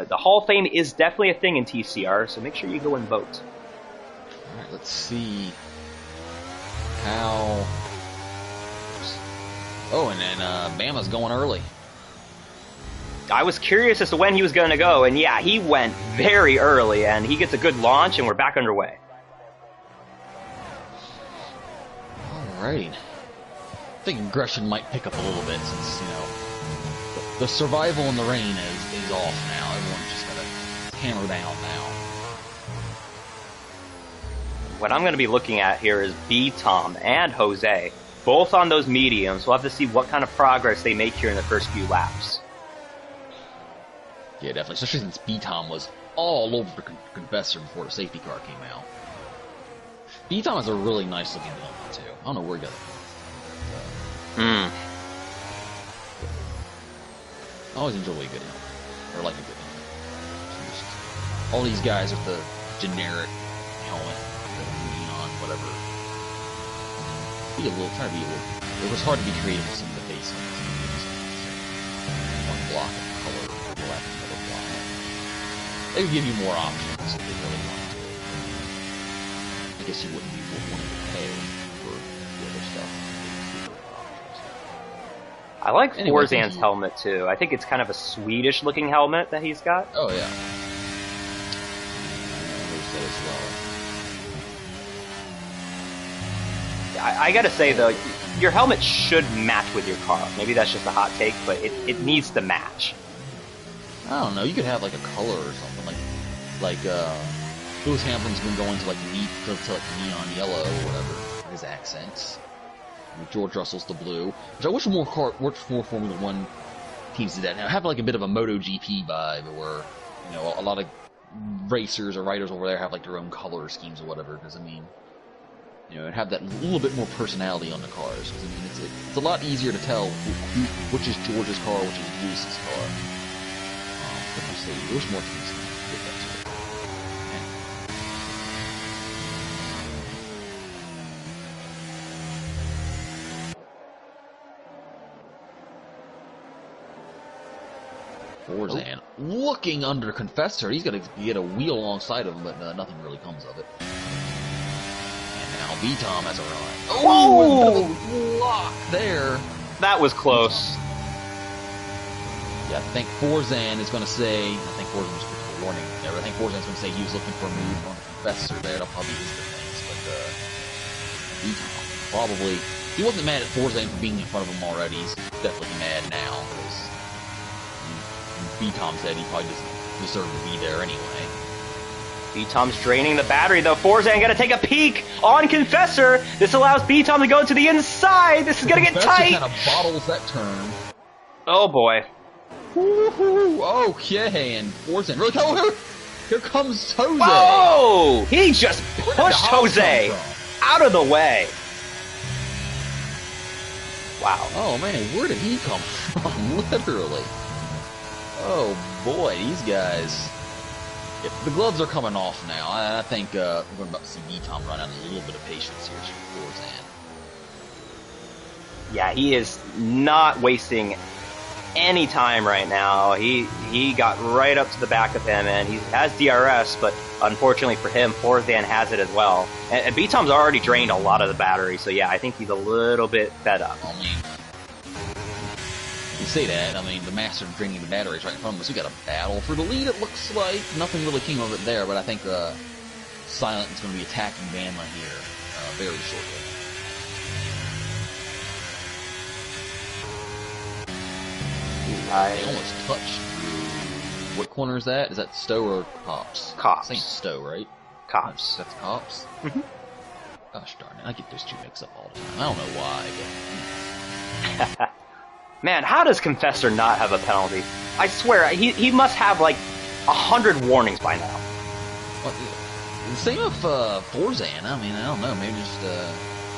the Hall of Fame is definitely a thing in TCR, so make sure you go and vote. Alright, let's see how... Oh, and then Bama's going early. I was curious as to when he was going to go, and yeah, he went very early, and he gets a good launch, and we're back underway. Alright. I think aggression might pick up a little bit since, you know, the survival in the rain is off now. Everyone's just got to hammer down now. What I'm going to be looking at here is B. Tom and Jose, both on those mediums. We'll have to see what kind of progress they make here in the first few laps. Yeah, definitely. Especially since B-Tom was all over the Confessor before the safety car came out. B-Tom has a really nice looking helmet too. I don't know where he got it. I always enjoy a good helmet, or like a good helmet. Just, all these guys with the generic helmet, the neon, whatever. Try to be a little. It was hard to be creative with some of the base helmets. One block of color, black, another block. They would give you more options if they really wanted to. I guess you wouldn't be wanting to pay for the other stuff. I like Forzan's helmet too. I think it's kind of a Swedish looking helmet that he's got. Oh yeah. I gotta say though, your helmet should match with your car. Maybe that's just a hot take, but it needs to match. I don't know. You could have like a color or something, like Lewis Hamilton's been going to like neon yellow or whatever his accents. George Russell's the blue, which I wish more Formula One teams did that. Now have like a bit of a MotoGP vibe, where a lot of racers or riders over there have like their own color schemes or whatever. Because I mean, and have that little bit more personality on the cars. Because I mean, it's a lot easier to tell which is George's car, which is Lewis's car. But I say, I wish more teams did that sort of thing. Forzan looking under Confessor. He's going to get a wheel alongside of him, but nothing really comes of it. And now B-Tom has a run. Oh, lock there. That was close. Yeah, I think Forzan is going to say. I think Forzan was looking for a warning there. I think Forzan's going to say he was looking for a move on the Confessor there. That'll probably be his defense, but B-Tom probably. He wasn't mad at Forzan for being in front of him already. He's definitely mad now. B-Tom said he probably doesn't deserve to be there anyway. B-Tom's draining the battery, though. Forzan gonna take a peek on Confessor. This allows B-Tom to go to the inside. This is gonna get tight. Kind of bottles that turn. Oh boy. Okay, and Forzan really. Oh, here comes Jose. Oh, he just pushed Jose out of the way. Wow. Oh man, where did he come from? Literally. Oh boy, these guys. Yeah, the gloves are coming off now. I think we're about to see B-Tom run out a little bit of patience here for Forzan. Yeah, he is not wasting any time right now. He got right up to the back of him, and he has DRS, but unfortunately for him, Forzan has it as well. And B-Tom's already drained a lot of the battery, so yeah, I think he's a little bit fed up. I mean, you say that, I mean, the master draining the batteries right in front of us. We got a battle for the lead, it looks like. Nothing really came of it there, but I think Silent is going to be attacking Bama here very shortly. They almost touched. What corner is that? Is that Stowe or Cops? Cops. I think Stowe, right? Cops. That's Cops? Mm-hmm. Gosh darn it, I get those two mixed up all the time. I don't know why, but... Man, how does Confessor not have a penalty? I swear, he must have like 100 warnings by now. Well, the same with Forzan. I mean, I don't know. Maybe just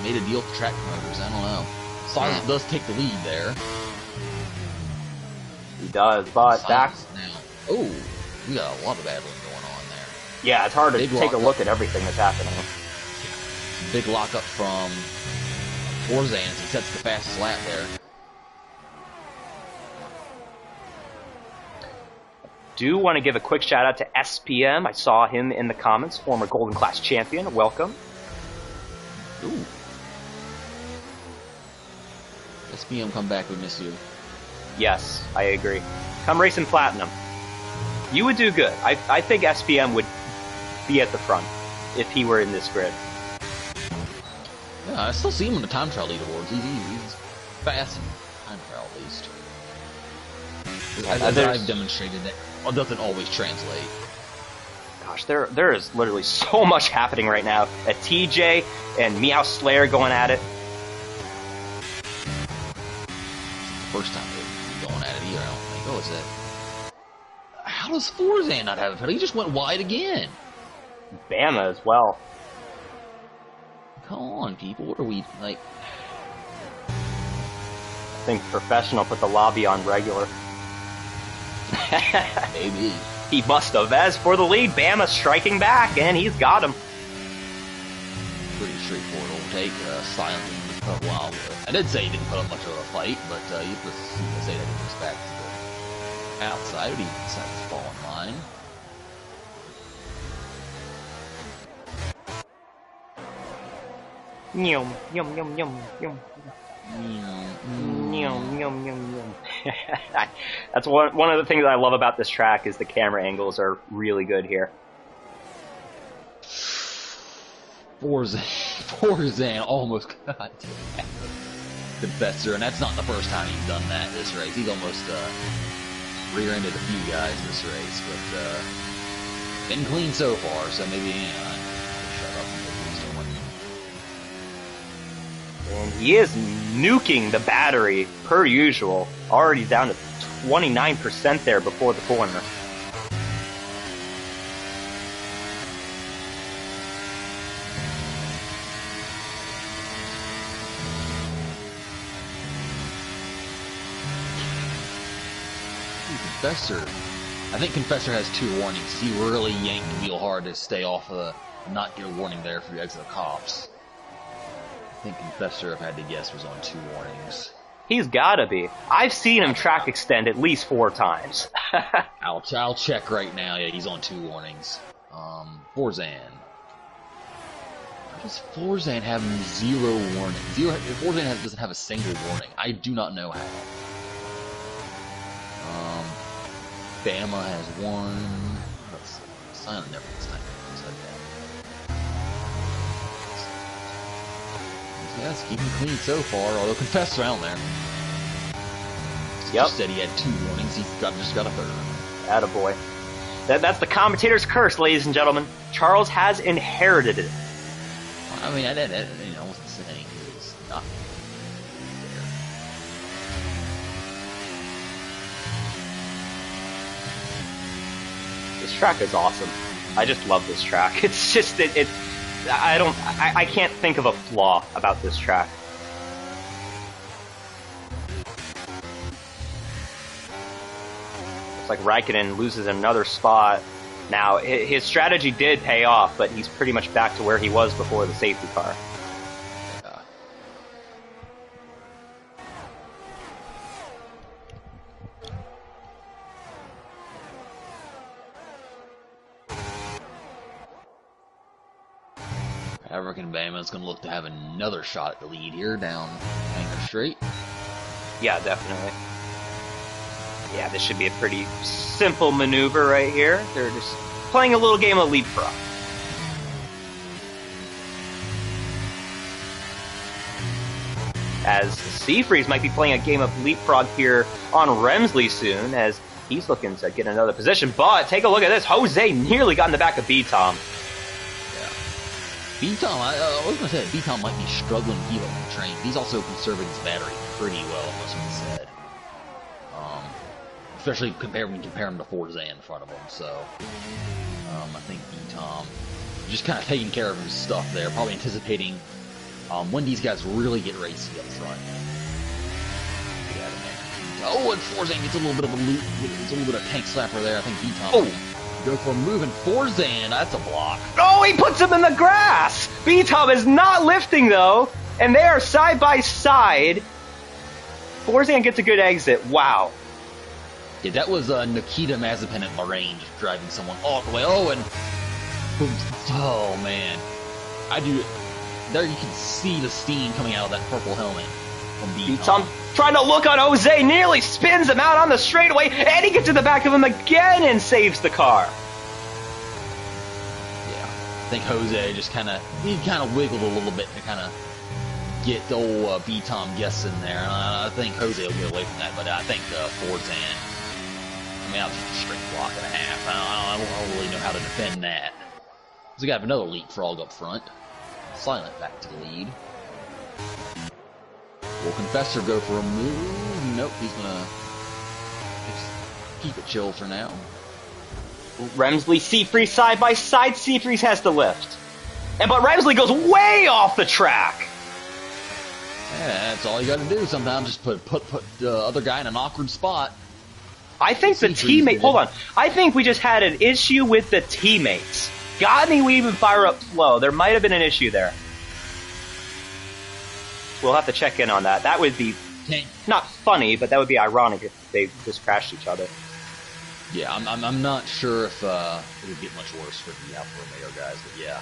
made a deal with the track promoters. I don't know. Silent does take the lead there. He does, but that's... Oh, we got a lot of battling going on there. Yeah, it's hard to take a look at everything that's happening. Big lockup from Forzan as he sets the fastest lap there. Do want to give a quick shout out to SPM. I saw him in the comments, former Golden Class champion. Welcome. Ooh. SPM, come back, we miss you. Yes, I agree. Come race in Platinum. You would do good. I think SPM would be at the front if he were in this grid. Yeah, I still see him in the time trial leaderboards. He's fast in time trial, at least. As I've demonstrated, that doesn't always translate. Gosh, there is literally so much happening right now. A TJ and Meow Slayer going at it. First time they're going at it either, I don't think. Oh, is that... How does Forzan not have a penalty? He just went wide again. Bama as well. Come on, people. What are we, like... I think professional put the lobby on regular. Maybe. He must have. As for the lead, Bama striking back, and he's got him. Pretty straightforward overtake. Silently put well. I did say he didn't put up much of a fight, but you could say that he was back to the outside. He decided to fall in line. Yum, yum, yum, yum, yum. Yum, yum, yum, yum. That's one of the things I love about this track is the camera angles are really good here. Forzan almost got Confessor, and that's not the first time he's done that this race. He's almost rear-ended a few guys this race, but been clean so far, so maybe, shut up and so much. And he is nuking the battery, per usual. Already down to 29% there before the corner. Confessor. I think Confessor has 2 warnings. He really yanked wheel hard to stay off of not get a warning there for the exit of cops. I think Confessor, if I had to guess, was on 2 warnings. He's gotta be. I've seen him track extend at least 4 times. I'll check right now. Yeah, he's on 2 warnings. Forzan. How does Forzan have 0 warnings? Forzan doesn't have a single warning. I do not know how. Bama has 1. Let's see. Silent never this time. Yes, keeping clean so far, although Confessor around there. Yep. Just said he had 2 warnings, he just got a 3rd. Attaboy. That's the commentator's curse, ladies and gentlemen. Charles has inherited it. I mean, I wasn't saying it was not there. This track is awesome. I just love this track. It's just, I can't think of a flaw about this track. Looks like Raikkonen loses another spot. Now, his strategy did pay off, but he's pretty much back to where he was before the safety car. African Bama's going to look to have another shot at the lead here down Anchor Straight. Yeah, definitely. Yeah, this should be a pretty simple maneuver right here. They're just playing a little game of leapfrog. As Seafreeze might be playing a game of leapfrog here on Remsley soon, as he's looking to get another position. But take a look at this. Jose nearly got in the back of B-Tom. B-Tom, I was going to say, B-Tom might be struggling to keep up on the train. He's also conserving his battery pretty well, must be said. Especially comparing him to Forzan in front of him, so... I think B-Tom just kind of taking care of his stuff there, probably anticipating when these guys really get racy up front. Oh, and Forzan gets a little bit of a loop, it's a little bit of tank slapper there. I think B-Tom... Go for a move, and Forzan, that's a block. Oh, he puts him in the grass! B-Tom is not lifting, though, and they are side by side. Forzan gets a good exit. Wow. Yeah, that was Nikita Mazepin at Lorraine just driving someone all the way. Oh, and... Oh, man. There you can see the steam coming out of that purple helmet from B-Tom. Trying to look on Jose, nearly spins him out on the straightaway, and he gets to the back of him again and saves the car. Yeah, I think Jose just kind of wiggled a little bit to kind of get the old B-Tom guessing there. I think Jose will get away from that, but I think Forzan, I mean, that was just a straight block and a half. I don't really know how to defend that. So we got another leapfrog up front. Silent back to the lead. Will Confessor go for a move? Nope, he's gonna just keep it chill for now. Remsley, Seafreeze side by side. Seafreeze has the lift. But Remsley goes way off the track. Yeah, that's all you got to do. Sometimes just put the other guy in an awkward spot. I think the teammate. Hold on. I think we just had an issue with the teammates. Godney would even fire up slow. There might have been an issue there. We'll have to check in on that. That would be not funny, but that would be ironic if they just crashed each other. Yeah, I'm not sure if it would get much worse for the Alfa Romeo guys, but yeah.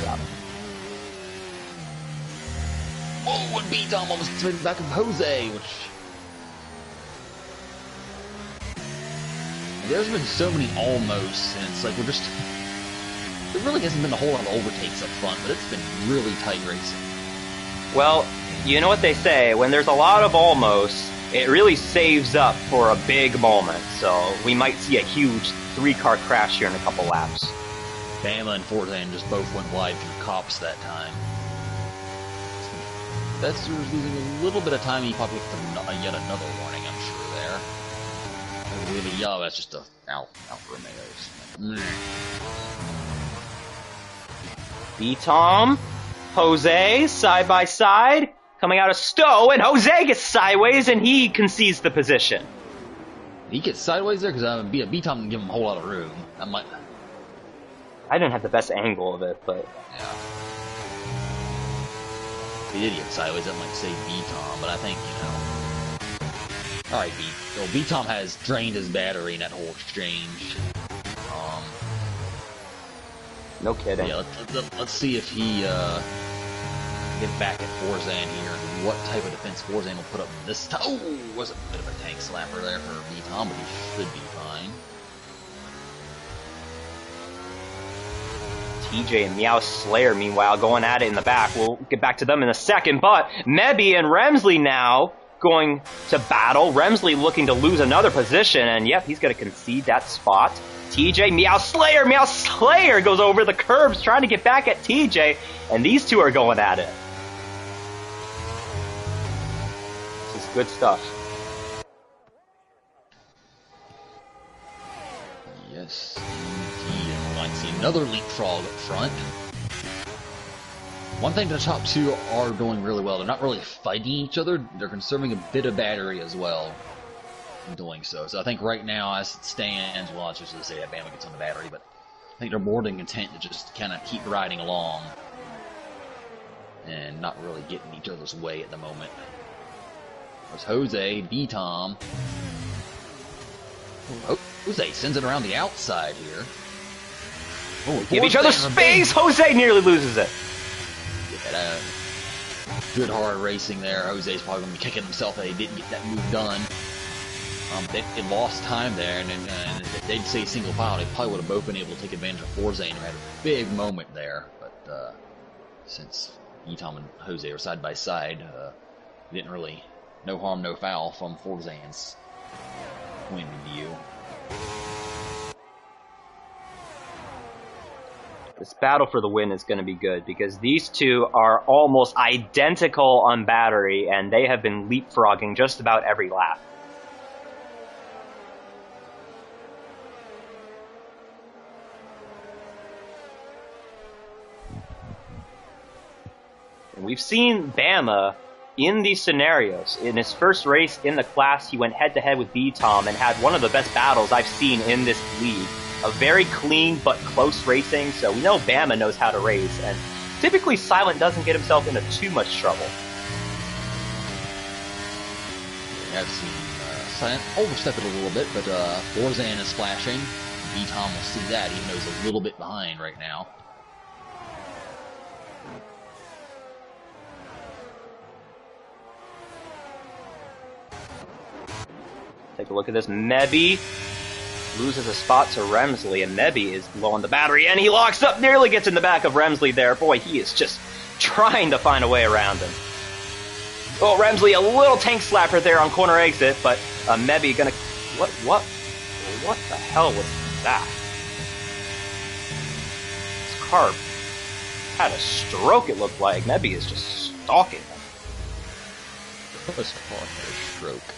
Yeah. Oh, and B-Tom almost threw the back of Jose, which... There's been so many almost, and it's like we're just... There really hasn't been a whole lot of overtakes up front, but it's been really tight racing. Well, you know what they say, when there's a lot of almost, it really saves up for a big moment, so we might see a huge 3-car crash here in a couple laps. Bama and Forzan just both went wide through cops that time. That's losing a little bit of time. He probably get yet another warning, I'm sure, there. Really, yeah, that's just a Alfa Romeos. B-Tom, Jose, side by side, coming out of Stowe, and Jose gets sideways, and he concedes the position. He gets sideways there because B-Tom didn't give him a whole lot of room. I didn't have the best angle of it, but... Yeah. He did get sideways, that might say B-Tom, but I think, you know... Alright, B-Tom has drained his battery in that whole exchange. No kidding. Yeah, let's see if he get back at Forzan here and what type of defense Forzan will put up this time. Oh, was a bit of a tank slapper there for B-Tom, but he should be fine. TJ and Meow Slayer, meanwhile, going at it in the back. We'll get back to them in a second, but Mebby and Remsley now going to battle. Remsley looking to lose another position, and yep, he's going to concede that spot. TJ, Meow Slayer goes over the curbs trying to get back at TJ, and these two are going at it. This is good stuff. Yes, indeed, and we might see another leapfrog up front. One thing the top two are doing really well, they're not really fighting each other, they're conserving a bit of battery as well in doing so. So I think right now, as it stands, well, it's just to say that Bama gets on the battery, but I think they're more than content to just kind of keep riding along and not really getting each other's way at the moment. There's Jose, B-Tom. Jose sends it around the outside here. Oh, give each other space! Jose nearly loses it. Yeah, good hard racing there. Jose's probably going to be kicking himself that he didn't get that move done. They lost time there, and if they'd say single file, they probably would have both been able to take advantage of Forzan, who had a big moment there. But since B-Tom and Jose are side by side, didn't really, no harm, no foul from Forzan's point of view. This battle for the win is going to be good because these two are almost identical on battery, and they have been leapfrogging just about every lap. And we've seen Bama in these scenarios. In his first race in the class, he went head-to-head with B-Tom and had one of the best battles I've seen in this league. A very clean but close racing, so we know Bama knows how to race, and typically Silent doesn't get himself into too much trouble. Yeah, I've seen Silent overstep it a little bit, but Forzan is splashing. B-Tom will see that, even though he's a little bit behind right now. Take a look at this. Mebby loses a spot to Remsley, and Mebby is low on the battery, and he locks up, nearly gets in the back of Remsley there. Boy, he is just trying to find a way around him. Oh, Remsley, a little tank slapper there on corner exit, but Mebby gonna... What the hell was that? This car had a stroke, it looked like. Mebby is just stalking him. This car had a stroke.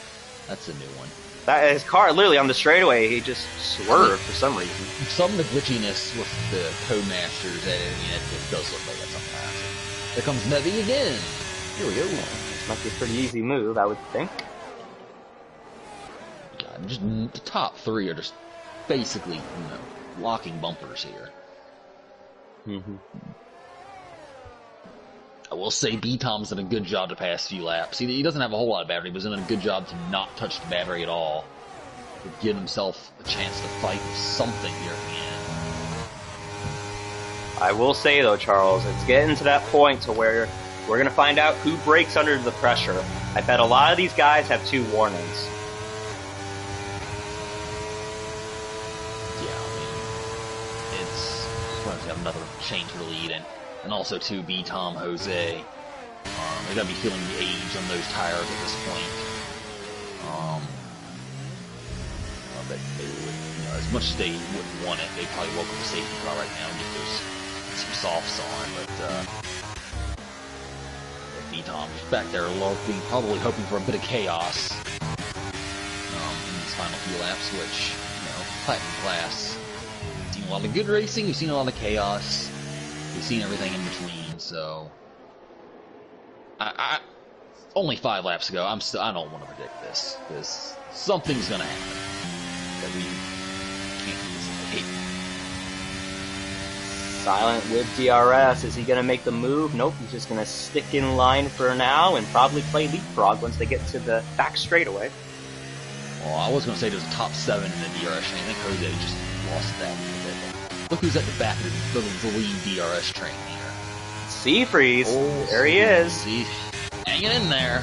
That's a new one. His car literally on the straightaway, he just swerved for some reason. Some of the glitchiness with the Codemasters, it does look like that's something. There comes Nevy again. Here we go. This might be a pretty easy move, I would think. God, just the top three are just basically, locking bumpers here. Mm-hmm. I will say B-Tom's done a good job the past few laps. He doesn't have a whole lot of battery, but he's done a good job to not touch the battery at all. To give himself a chance to fight with something here at the end. I will say, though, Charles, it's getting to that point to where we're going to find out who breaks under the pressure. I bet a lot of these guys have 2 warnings. Yeah, I mean, it's going to have another change for the lead, and also, too, B-Tom, Jose, they're going to be feeling the age on those tires at this point. But they would, as much as they wouldn't want it, they probably welcome the safety car right now and get some softs on. But B-Tom just back there lurking, probably hoping for a bit of chaos in these final few laps, which, Platinum class, we've seen a lot of good racing, we've seen a lot of chaos. We've seen everything in between, so I only 5 laps ago. I don't want to predict this because something's gonna happen that we can't anticipate. Silent with DRS. Is he gonna make the move? Nope. He's just gonna stick in line for now and probably play leapfrog once they get to the back straightaway. Well, I was gonna say there's a top 7 in the DRS train. I think Jose just lost that a little bit. Look who's at the back of the lead DRS train here. Seafreeze. Oh, there he is. Hanging in there.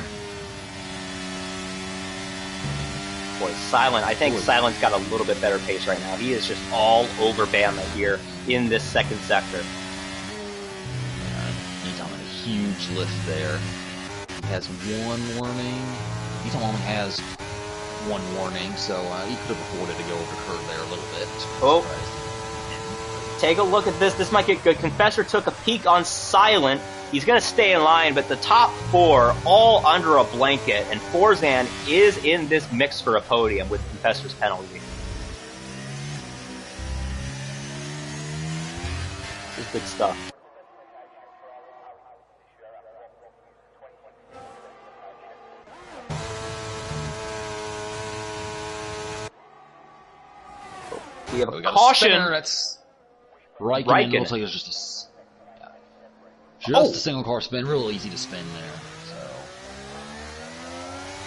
Boy, Silent. I think Silent's got a little bit better pace right now. He is just all over Bama here in this second sector. He's on a huge lift there. He has 1 warning. He's only has 1 warning, so he could have afforded to go over the curve there a little bit. Oh. Take a look at this. This might get good. Confessor took a peek on Silent. He's going to stay in line, but the top 4 all under a blanket, and Forzan is in this mix for a podium with Confessor's penalty. This is good stuff. We have a caution. That's Raikkonen. Looks like it's just a single car spin, real easy to spin there. So,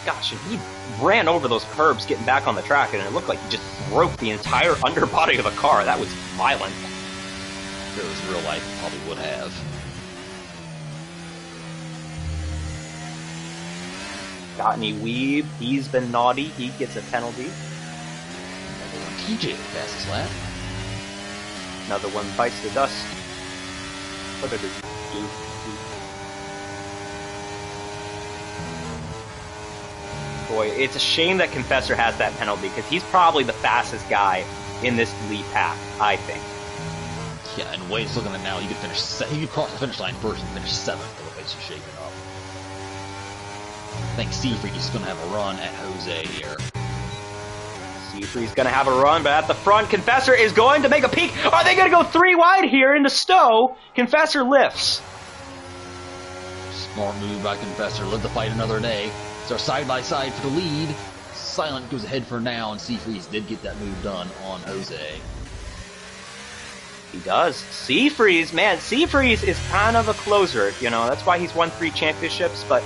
gosh, and he ran over those curbs getting back on the track, and it looked like he just broke the entire underbody of the car. That was violent. If it was real life, it probably would have. Got any weeb? He's been naughty. He gets a penalty. Another one. TJ fastest lap. Another one bites the dust. Boy, it's a shame that Confessor has that penalty because he's probably the fastest guy in this lead pack, I think. Yeah, and the way it's looking at now, he could cross the finish line first and finish 7th the way it's shaping up. I think Seafreeze is going to have a run at Jose here. Seafreeze's going to have a run, but at the front, Confessor is going to make a peek. Are they going to go 3 wide here in the stow? Confessor lifts. Smart move by Confessor. Live to fight another day. So side by side for the lead. Silent goes ahead for now, and Seafreeze did get that move done on Jose. He does. Seafreeze, man, Seafreeze is kind of a closer, that's why he's won 3 championships, but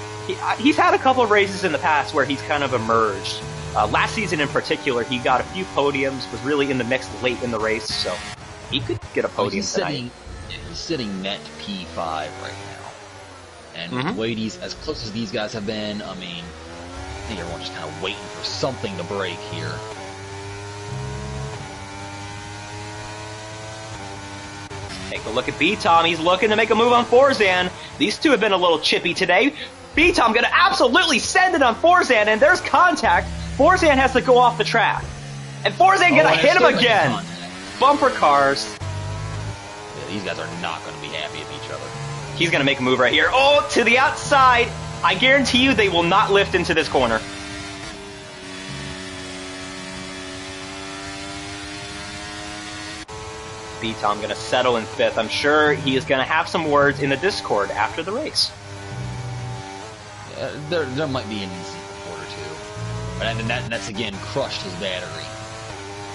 he's had a couple of races in the past where he's kind of emerged. Last season in particular, he got a few podiums, was really in the mix late in the race, so he could get a podium tonight. He's sitting net P5 right now. And with the way as close as these guys have been, I think everyone's just kind of waiting for something to break here. Take a look at B-Tom. He's looking to make a move on Forzan. These two have been a little chippy today. B-Tom going to absolutely send it on Forzan, and there's contact. Forzan has to go off the track. And Forzan going to hit him again. Bumper cars. Yeah, these guys are not going to be happy at each other. He's going to make a move right here. Oh, to the outside. I guarantee you they will not lift into this corner. B-Tom going to settle in 5th. I'm sure he is going to have some words in the Discord after the race. There might be an easy report or two. But that's, again, crushed his battery.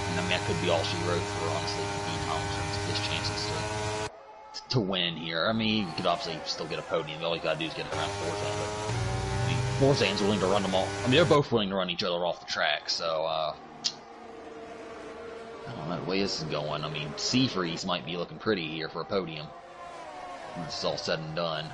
And I mean, that could be all she wrote for, honestly, B-Tom in terms of his chances to win here. I mean, he could obviously still get a podium. All you got to do is get around Forzan. But, I mean, Forzan's willing to run them all. I mean, they're both willing to run each other off the track, so, I don't know the way this is going. I mean, Seafreeze might be looking pretty here for a podium when this is all said and done.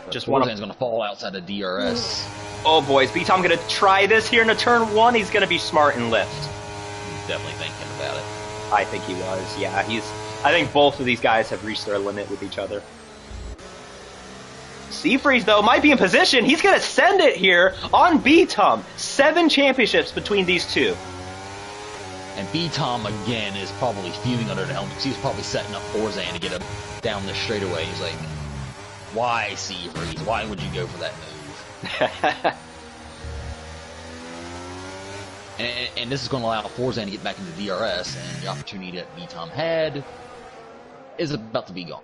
But Just Forzan's going to fall outside of DRS. Oh, boys. B-Tom going to try this here into turn 1. He's going to be smart and lift. He's definitely thinking about it. I think he was, yeah. I think both of these guys have reached their limit with each other. Seafreeze, though, might be in position. He's going to send it here on B-Tom. 7 championships between these two. And B-Tom, again, is probably fuming under the helmet because he's probably setting up Forzan to get him down this straightaway. He's like, why, Seafreeze? Why would you go for that move? and this is going to allow Forzan to get back into DRS, and the opportunity that B-Tom had is about to be gone.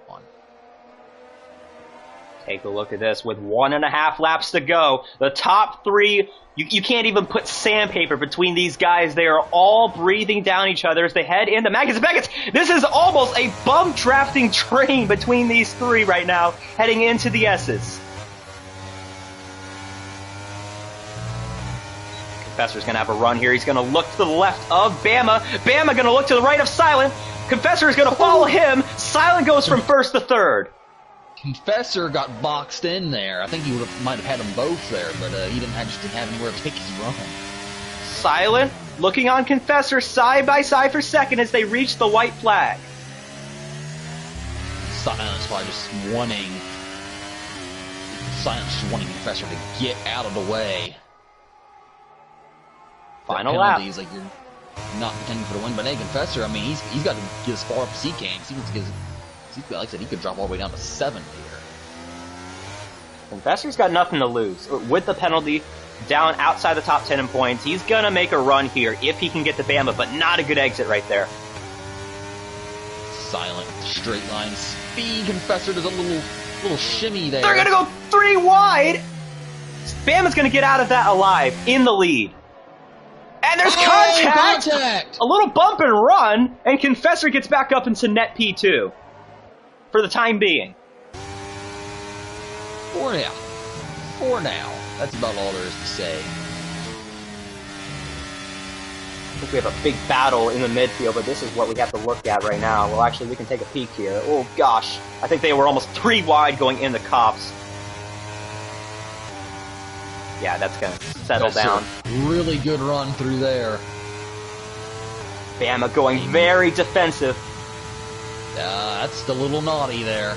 Take a look at this. With 1.5 laps to go, the top 3, you can't even put sandpaper between these guys. They are all breathing down each other as they head into Maggotts and Beckett's. This is almost a bump drafting train between these 3 right now, heading into the S's. Confessor's going to have a run here. He's going to look to the left of Bama. Bama going to look to the right of Silent. Confessor is going to follow him. Silent goes from 1st to 3rd. Confessor got boxed in there. I think he might have had them both there, but he didn't actually have anywhere to take his run. Silent looking on Confessor side by side for 2nd as they reach the white flag. Silent's probably just wanting Confessor to get out of the way. Final lap. Like you're not contending for the win, but hey, Confessor, I mean, he's got to get as far up as he can. He wants to get like I said, he could drop all the way down to 7 here. Confessor's got nothing to lose. With the penalty down outside the top 10 in points, he's going to make a run here if he can get to Bama, but not a good exit right there. Silent, straight line speed. Confessor does a little shimmy there. They're going to go 3 wide. Bama's going to get out of that alive in the lead. And there's contact! A little bump and run, and Confessor gets back up into net P2. For the time being. For now. That's about all there is to say. I think we have a big battle in the midfield, but this is what we have to look at right now. Well, actually, we can take a peek here. Oh, gosh. I think they were almost 3 wide going in the cops. Yeah, that's going to settle down. Really good run through there. Bama going very defensive. That's the little naughty there.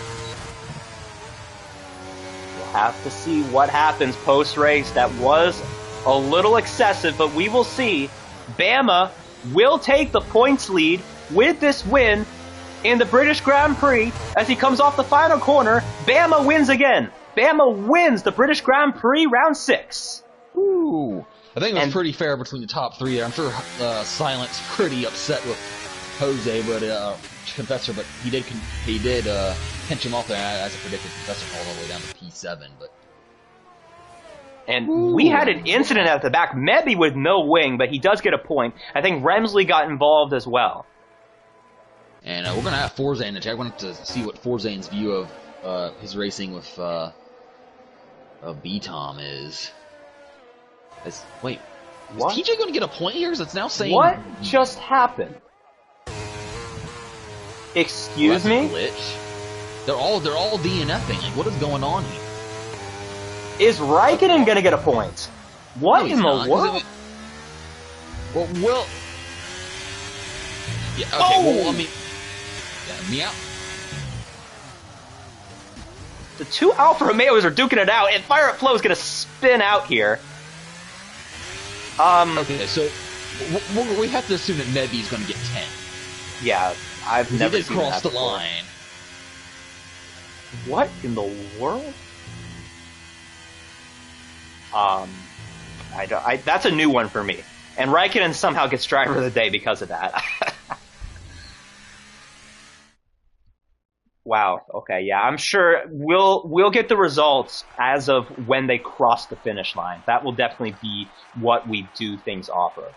We'll have to see what happens post-race. That was a little excessive, but we will see. Bama will take the points lead with this win in the British Grand Prix as he comes off the final corner. Bama wins again. Bama wins the British Grand Prix round 6. Ooh. I think it was pretty fair between the top 3 there. I'm sure Silent's pretty upset with Jose, but Confessor, but he did pinch him off there as I predicted. Confessor fall all the way down to P7, but. And we had an incident at the back, maybe with no wing, but he does get a point. I think Remsley got involved as well. And we're gonna have Forzan in check. I want to see what Forzan's view of his racing with B-Tom is. Wait, what? Is TJ going to get a point here? Because it's now saying what just happened? Excuse me? Glitch. They're all DNFing. Like, what is going on here? Is Raikkonen gonna get a point? What in the world? Well, yeah. Okay. Oh! Well, I mean, yeah, meow. The 2 Alfa Romeos are duking it out, and Fire Up Flow is gonna spin out here. Okay, so we have to assume that Nebi's gonna get 10. Yeah, I've never seen that. He did cross the line. What in the world? That's a new one for me. And Raikkonen somehow gets driver of the day because of that. Wow. Okay. Yeah, I'm sure we'll get the results as of when they cross the finish line. That will definitely be what we do things off of,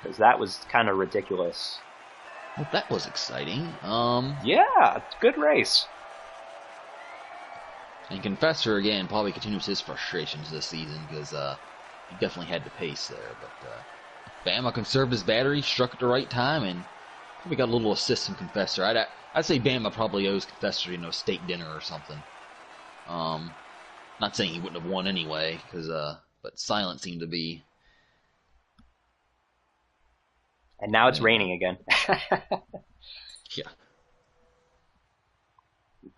because that was kind of ridiculous. Well, that was exciting. Yeah, good race. And Confessor again probably continues his frustrations this season because he definitely had the pace there. But Bama conserved his battery, struck at the right time, and we got a little assist from Confessor. I'd say Bama probably owes Confessor, steak dinner or something. Not saying he wouldn't have won anyway, but silent seemed to be. And now it's Anyway. raining again. Yeah.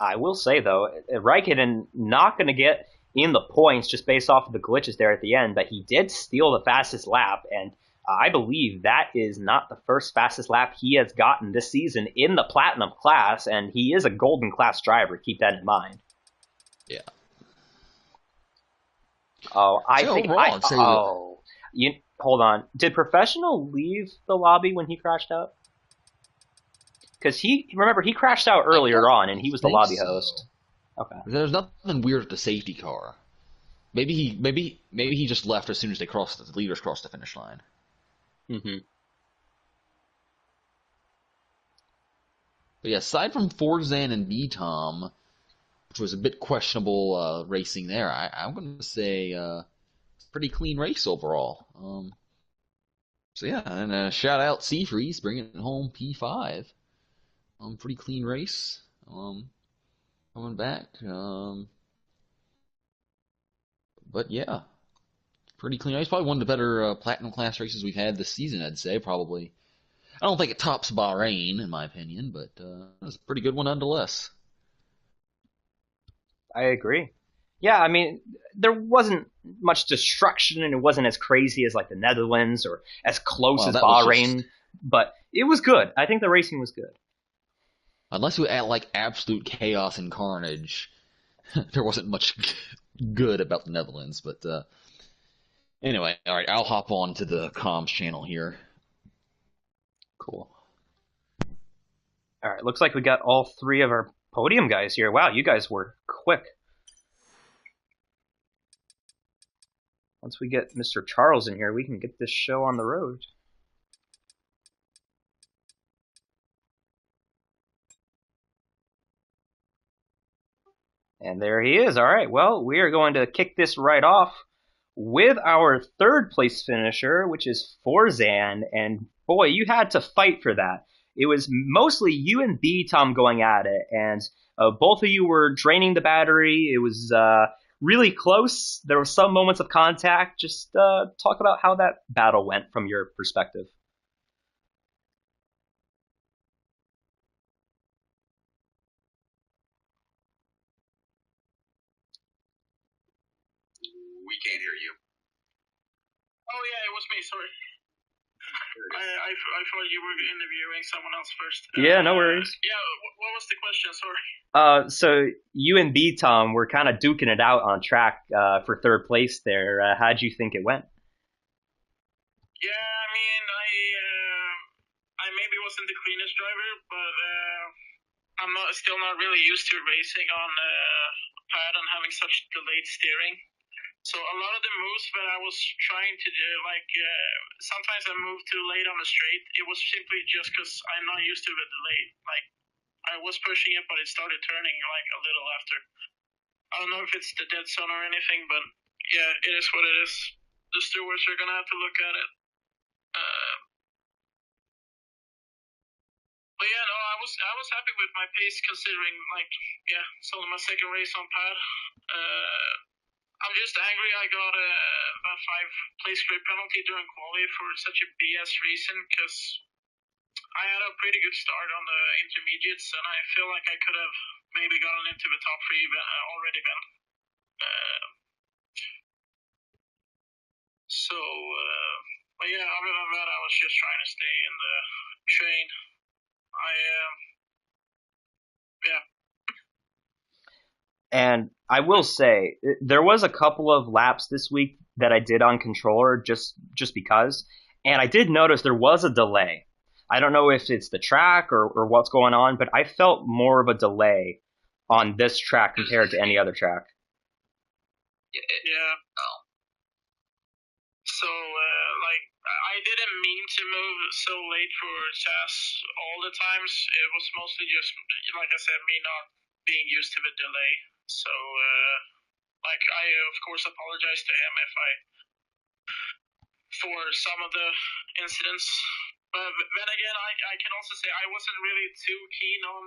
I will say though, Raikkonen not going to get in the points just based off of the glitches there at the end, but he did steal the fastest lap, and I believe that is not the first fastest lap he has gotten this season in the Platinum class, and he is a Golden class driver. Keep that in mind. Yeah. Oh, I So think overall, I'd say you hold on. Did Professional leave the lobby when he crashed out? Because he crashed out I earlier don't on, and he was the think lobby so. host. Okay. There's nothing weird with the safety car. Maybe he just left as soon as the leaders crossed the finish line. Mm-hmm. But yeah, aside from Forzan and B-Tom, which was a bit questionable racing there, I'm going to say it's a pretty clean race overall. So yeah, and shout out Seafreeze bringing home P5. Pretty clean race. Coming back. But yeah, pretty clean race. Probably one of the better platinum class races we've had this season, I'd say. Probably. I don't think it tops Bahrain, in my opinion, but it was a pretty good one nonetheless. I agree. Yeah, I mean, there wasn't much destruction, and it wasn't as crazy as like the Netherlands or as close Well, as that was Bahrain, just but it was good. I think the racing was good. unless we add like absolute chaos and carnage, there wasn't much good about the Netherlands. But anyway, all right, I'll hop on to the comms channel here. Cool. All right, looks like we got all three of our podium guys here. Wow, you guys were quick. Once we get Mr. Charles in here, we can get this show on the road. And there he is. All right, well, we are going to kick this right off with our third place finisher, which is Forzan. And boy, you had to fight for that. It was mostly you and B Tom going at it, and both of you were draining the battery. It was really close. There were some moments of contact. Just talk about how that battle went from your perspective. We can't hear you. Oh yeah, it was me. Sorry. I thought you were interviewing someone else first. Yeah, no worries. Yeah, what was the question? Sorry. So you and B Tom were kind of duking it out on track for third place there. How'd you think it went? Yeah, I mean, I maybe wasn't the cleanest driver, but I'm still not really used to racing on pad and having such delayed steering. So a lot of the moves that I was trying to do, sometimes I moved too late on the straight. It was simply just because I'm not used to the delay. Like I was pushing it, but it started turning like a little after. I don't know if it's the dead zone or anything, but yeah, it is what it is. The stewards are gonna have to look at it. But yeah, no, I was happy with my pace considering it's only my second race on pad. I'm just angry I got a 5-place grid penalty during quali for such a BS reason because I had a pretty good start on the intermediates and I feel like I could have maybe gotten into the top 3 already then. But yeah, other than that, I was just trying to stay in the train. Yeah. And I will say, there was a couple of laps this week that I did on controller just because, and I did notice there was a delay. I don't know if it's the track or what's going on, but I felt more of a delay on this track compared to any other track. Yeah. So, like, I didn't mean to move so late for SAS all the times. It was mostly just, like I said, me not being used to the delay. So, like, I, of course, apologize to him if for some of the incidents. But then again, I can also say I wasn't really too keen on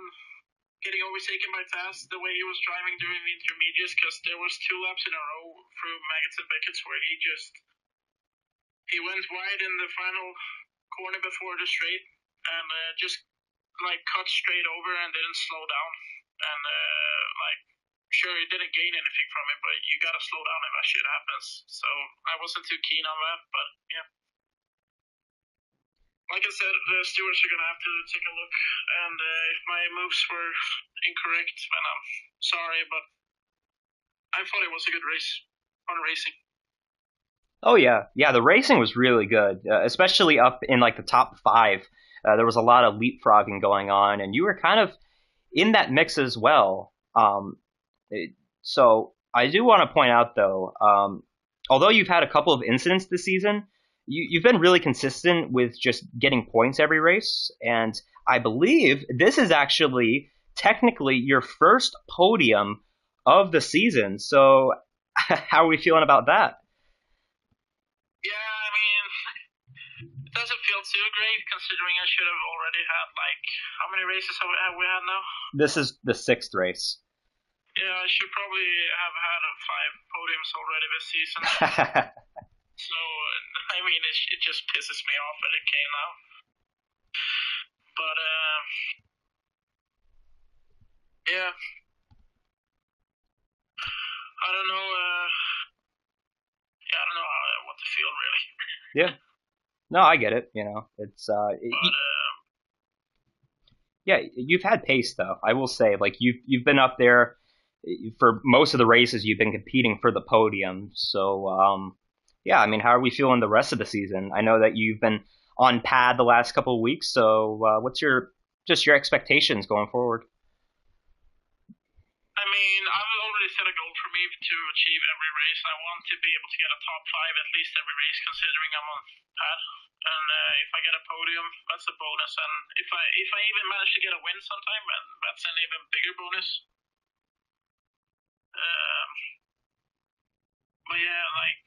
getting overtaken by Taz the way he was driving during the intermediates, because there was 2 laps in a row through Maggots and Beckett's where he went wide in the final corner before the straight and just like cut straight over and didn't slow down. And like, sure, he didn't gain anything from it, but you gotta slow down if that shit happens. So I wasn't too keen on that, but yeah. Like I said, the stewards are gonna have to take a look, and if my moves were incorrect, then I'm sorry, but I thought it was a good race on racing. Oh yeah, yeah. The racing was really good, especially up in like the top 5. There was a lot of leapfrogging going on, and you were kind of in that mix as well. So I do want to point out though, although you've had a couple of incidents this season, you've been really consistent with just getting points every race, and I believe this is actually technically your first podium of the season. So how are we feeling about that? Yeah, I mean, it doesn't feel too great considering I should have already had, like, how many races have we had now? This is the 6th race. Yeah, I should probably have had 5 podiums already this season. So, I mean, it just pisses me off that it came now. But, yeah. I don't know, I don't know what to feel, really. Yeah. No, I get it. You know, it's yeah. You've had pace though. I will say, like you've been up there for most of the races. You've been competing for the podium. So yeah. I mean, how are we feeling the rest of the season? I know that you've been on pad the last couple of weeks. So what's your expectations going forward? I mean, I've already set a goal for me to achieve every race. I want to be able to get a top 5 at least every race, considering I'm on pad. And if I get a podium, that's a bonus. And if I even manage to get a win sometime, then that's an even bigger bonus. But yeah, like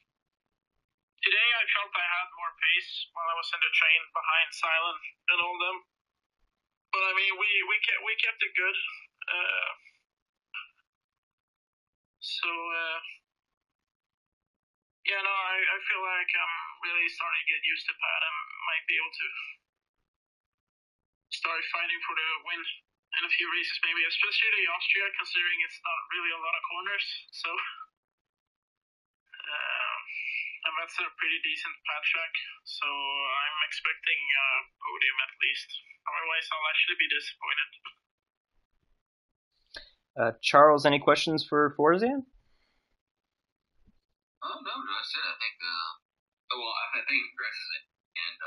today, I felt I had more pace while I was in the train behind Silent and all them. But I mean, we kept it good. So, yeah, no, I feel like I'm really starting to get used to pad and might be able to start fighting for the win in a few races, maybe, especially Austria, considering it's not really a lot of corners. So, and that's a pretty decent pad track. So I'm expecting a podium at least. Otherwise, I'll actually be disappointed. Charles, any questions for Forzan? Oh no, that's it. I think I think it addresses it, and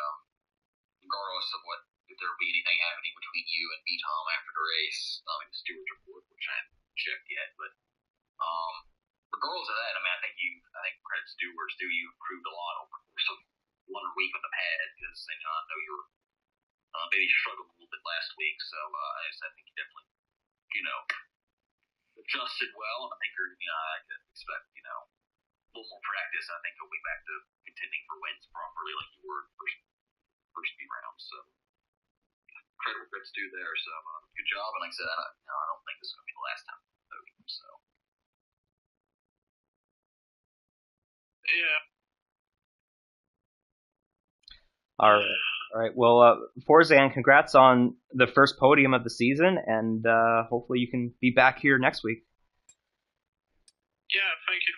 regardless of what if there will be anything happening between you and B Tom after the race, in the stewards report, which I haven't checked yet, but regardless of that, I mean, I think credit stewards do you improved a lot over the course of 1 week on the pad, because I know you were maybe struggled a little bit last week, so I think you definitely adjusted well, and I think I could expect a little more practice. I think he'll be back to contending for wins properly like you were in the first few rounds. So credit where credit's due there. So good job. And like I said, I don't think this is going to be the last time. So yeah. All right. Well, Forzan, congrats on the first podium of the season, and hopefully you can be back here next week. Yeah, thank you.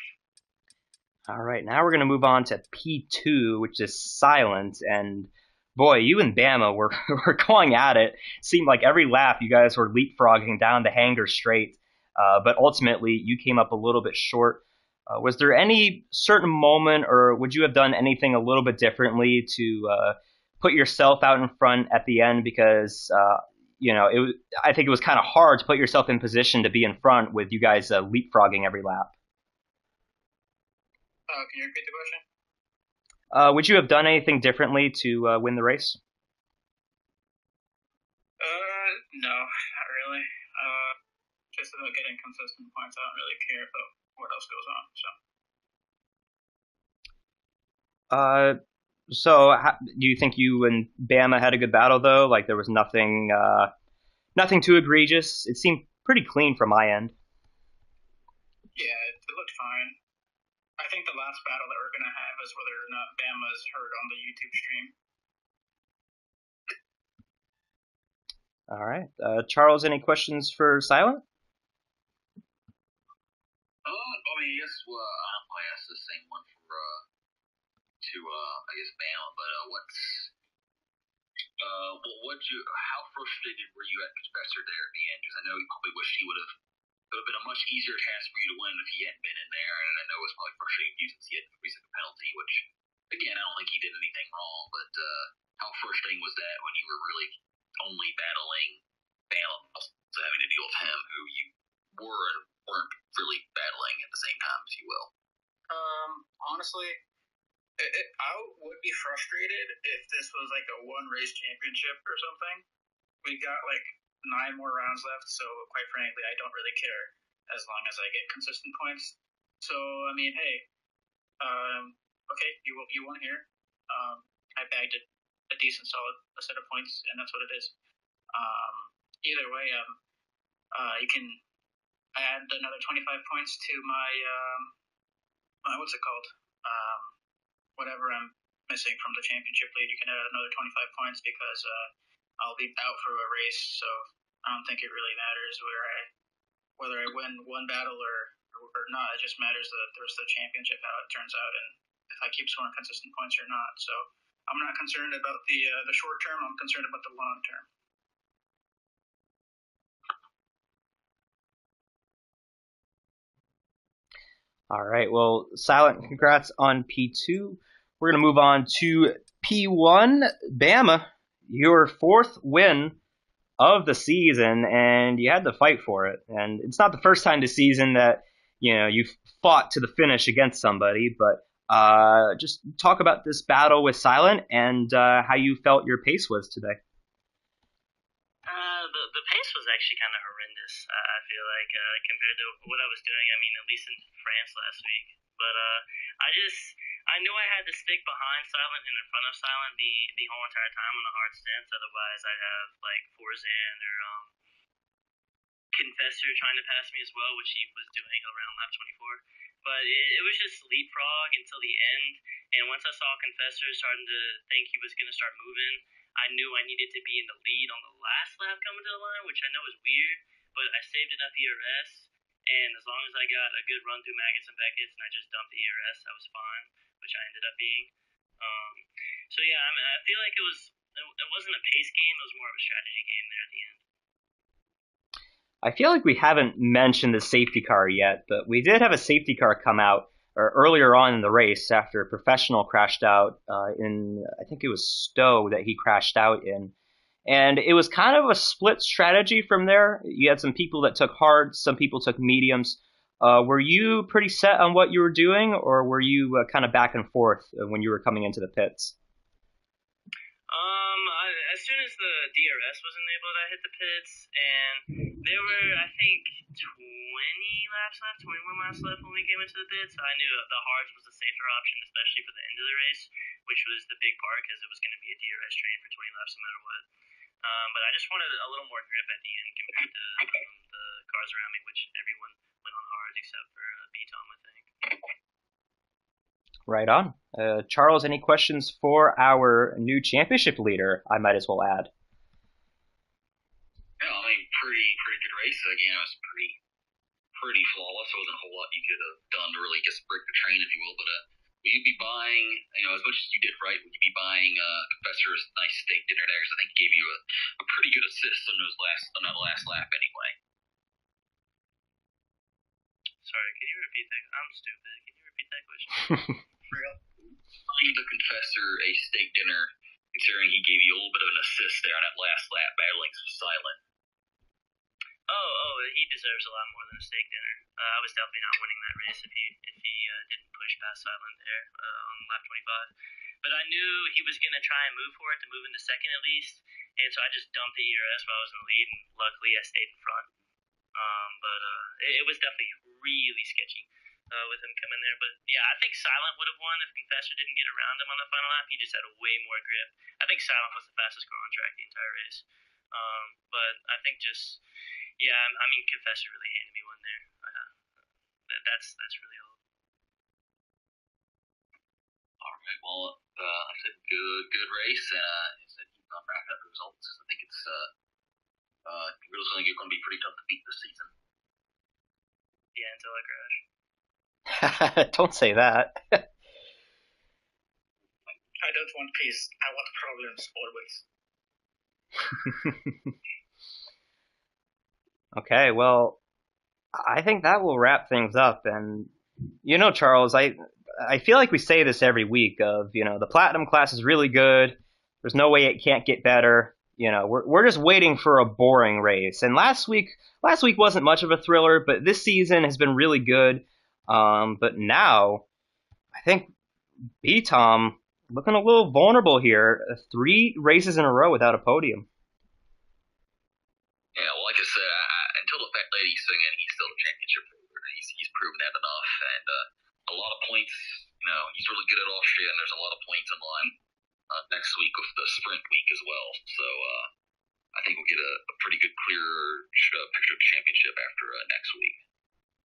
All right, now we're going to move on to P2, which is Silent, and boy, you and Bama were going at it. Seemed like every lap you guys were leapfrogging down the hanger straight, but ultimately you came up a little bit short. Was there any certain moment, or would you have done anything a little bit differently to put yourself out in front at the end because I think it was kind of hard to put yourself in position to be in front with you guys leapfrogging every lap. Can you repeat the question? Would you have done anything differently to win the race? No, not really. Just about getting consistent points. I don't really care about what else goes on. So do you think you and Bama had a good battle though? Like there was nothing too egregious. It seemed pretty clean from my end. Yeah, it looked fine. I think the last battle that we're gonna have is whether or not Bama's heard on the YouTube stream. All right, Charles, any questions for Silent? I mean, I guess I'll ask the same one I guess Bama, but how frustrated were you at Professor there at the end? Because I know you probably wished it would have been a much easier task for you to win if he hadn't been in there, and I know it was probably frustrating for you since he had to a penalty, which, again, I don't think he did anything wrong, but how frustrating was that when you were really only battling Bama, also having to deal with him, who you were and weren't really battling at the same time, if you will? Honestly, I would be frustrated if this was like a one-race championship or something. We got like 9 more rounds left, so quite frankly, I don't really care as long as I get consistent points. So, I mean, hey, okay, you won here. I bagged a decent, solid set of points, and that's what it is. Either way, you can add another 25 points to my what's it called? Whatever I'm missing from the championship lead, you can add another 25 points because I'll be out for a race, so I don't think it really matters whether I win one battle or not. It just matters that there's the championship, how it turns out, and if I keep scoring consistent points or not. So I'm not concerned about the short term. I'm concerned about the long term. All right. Well, Silent, congrats on P2. We're going to move on to P1. Bama, your 4th win of the season, and you had to fight for it. And it's not the first time this season that you've fought to the finish against somebody, but just talk about this battle with Silent and how you felt your pace was today. The pace was actually kind of horrendous. I feel like compared to what I was doing. I mean, at least in France last week. But I knew I had to stick behind Silent and in front of Silent the whole entire time on the hard stance. Otherwise, I'd have like Forzan or Confessor trying to pass me as well, which he was doing around lap 24. But it was just leapfrog until the end. And once I saw Confessor starting to think he was going to start moving, I knew I needed to be in the lead on the last lap coming to the line, which I know is weird, but I saved enough ERS, and as long as I got a good run through Maggots and Beckett's and I just dumped the ERS, I was fine, which I ended up being. So yeah, I mean, I feel like it wasn't a pace game, it was more of a strategy game there at the end. I feel like we haven't mentioned the safety car yet, but we did have a safety car come out earlier on in the race after a professional crashed out in, I think it was Stowe that he crashed out in. And it was kind of a split strategy from there. You had some people that took hards, some people took mediums. Were you pretty set on what you were doing, or were you kind of back and forth when you were coming into the pits? As soon as the DRS was enabled, I hit the pits, and there were, I think, 21 laps left when we came into the pits. I knew the hards was the safer option, especially for the end of the race, which was the big part because it was going to be a DRS train for 20 laps no matter what. But I just wanted a little more grip at the end compared to the cars around me, which everyone went on hards except for B-Tom, I think. Right on. Charles, any questions for our new championship leader? I might as well add. Yeah, I mean, pretty good race. Again, it was pretty flawless. There wasn't a whole lot you could have done to really just break the train, if you will. But will you be buying, as much as you did right, would you be buying Professor's nice steak dinner there? Because I think he gave you a pretty good assist on that last lap anyway. Sorry, can you repeat that? I'm stupid. Can you repeat that question? Buying the Confessor a steak dinner, considering he gave you a little bit of an assist there on that last lap, battling Silent. He deserves a lot more than a steak dinner. I was definitely not winning that race if he didn't push past Silent there on lap 25. But I knew he was going to try and move for it to move into second at least, and so I just dumped the ERS while I was in the lead, and luckily I stayed in front. But it was definitely really sketchy with him coming there. But yeah, I think Silent would have won if Confessor didn't get around him on the final lap. He just had way more grip. I think Silent was the fastest car on track the entire race. But I think Confessor really handed me one there. That's really all. All right. Well, like I said, good race. I said keep on racking up the results. I think it's really something you're going to be pretty tough to beat this season. Yeah, until I crash. Don't say that. I don't want peace. I want problems always. Okay, well, I think that will wrap things up. And Charles, I feel like we say this every week. The platinum class is really good. There's no way it can't get better. We're just waiting for a boring race. And last week wasn't much of a thriller, but this season has been really good. But now, I think B-Tom looking a little vulnerable here. 3 races in a row without a podium. Yeah, well, like I said, until the fact that he's singing, he's still a championship favorite. He's proven that enough, and a lot of points. He's really good at Austria, and there's a lot of points in line next week with the sprint week as well. So I think we'll get a pretty good, clear picture of the championship after next week.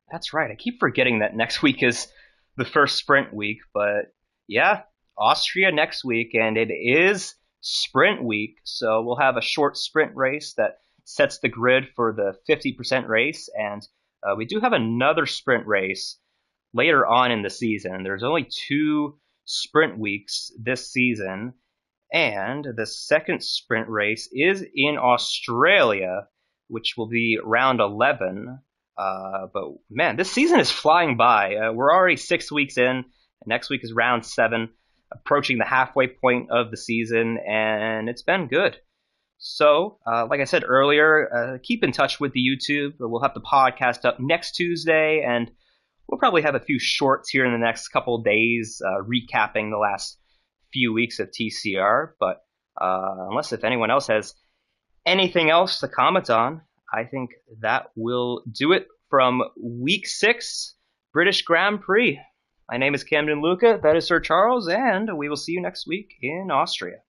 That's right. I keep forgetting that next week is the first sprint week, but yeah, Austria next week, and it is sprint week, so we'll have a short sprint race that sets the grid for the 50% race, and we do have another sprint race later on in the season. There's only 2 sprint weeks this season, and the second sprint race is in Australia, which will be round 11. But man, this season is flying by. We're already 6 weeks in, and next week is round 7, approaching the halfway point of the season, and it's been good. So, like I said earlier, keep in touch with the YouTube. We'll have the podcast up next Tuesday, and we'll probably have a few shorts here in the next couple of days recapping the last few weeks of TCR. But unless if anyone else has anything else to comment on, I think that will do it from Week 6 British Grand Prix. My name is Camden Luca, that is Sir Charles, and we will see you next week in Austria.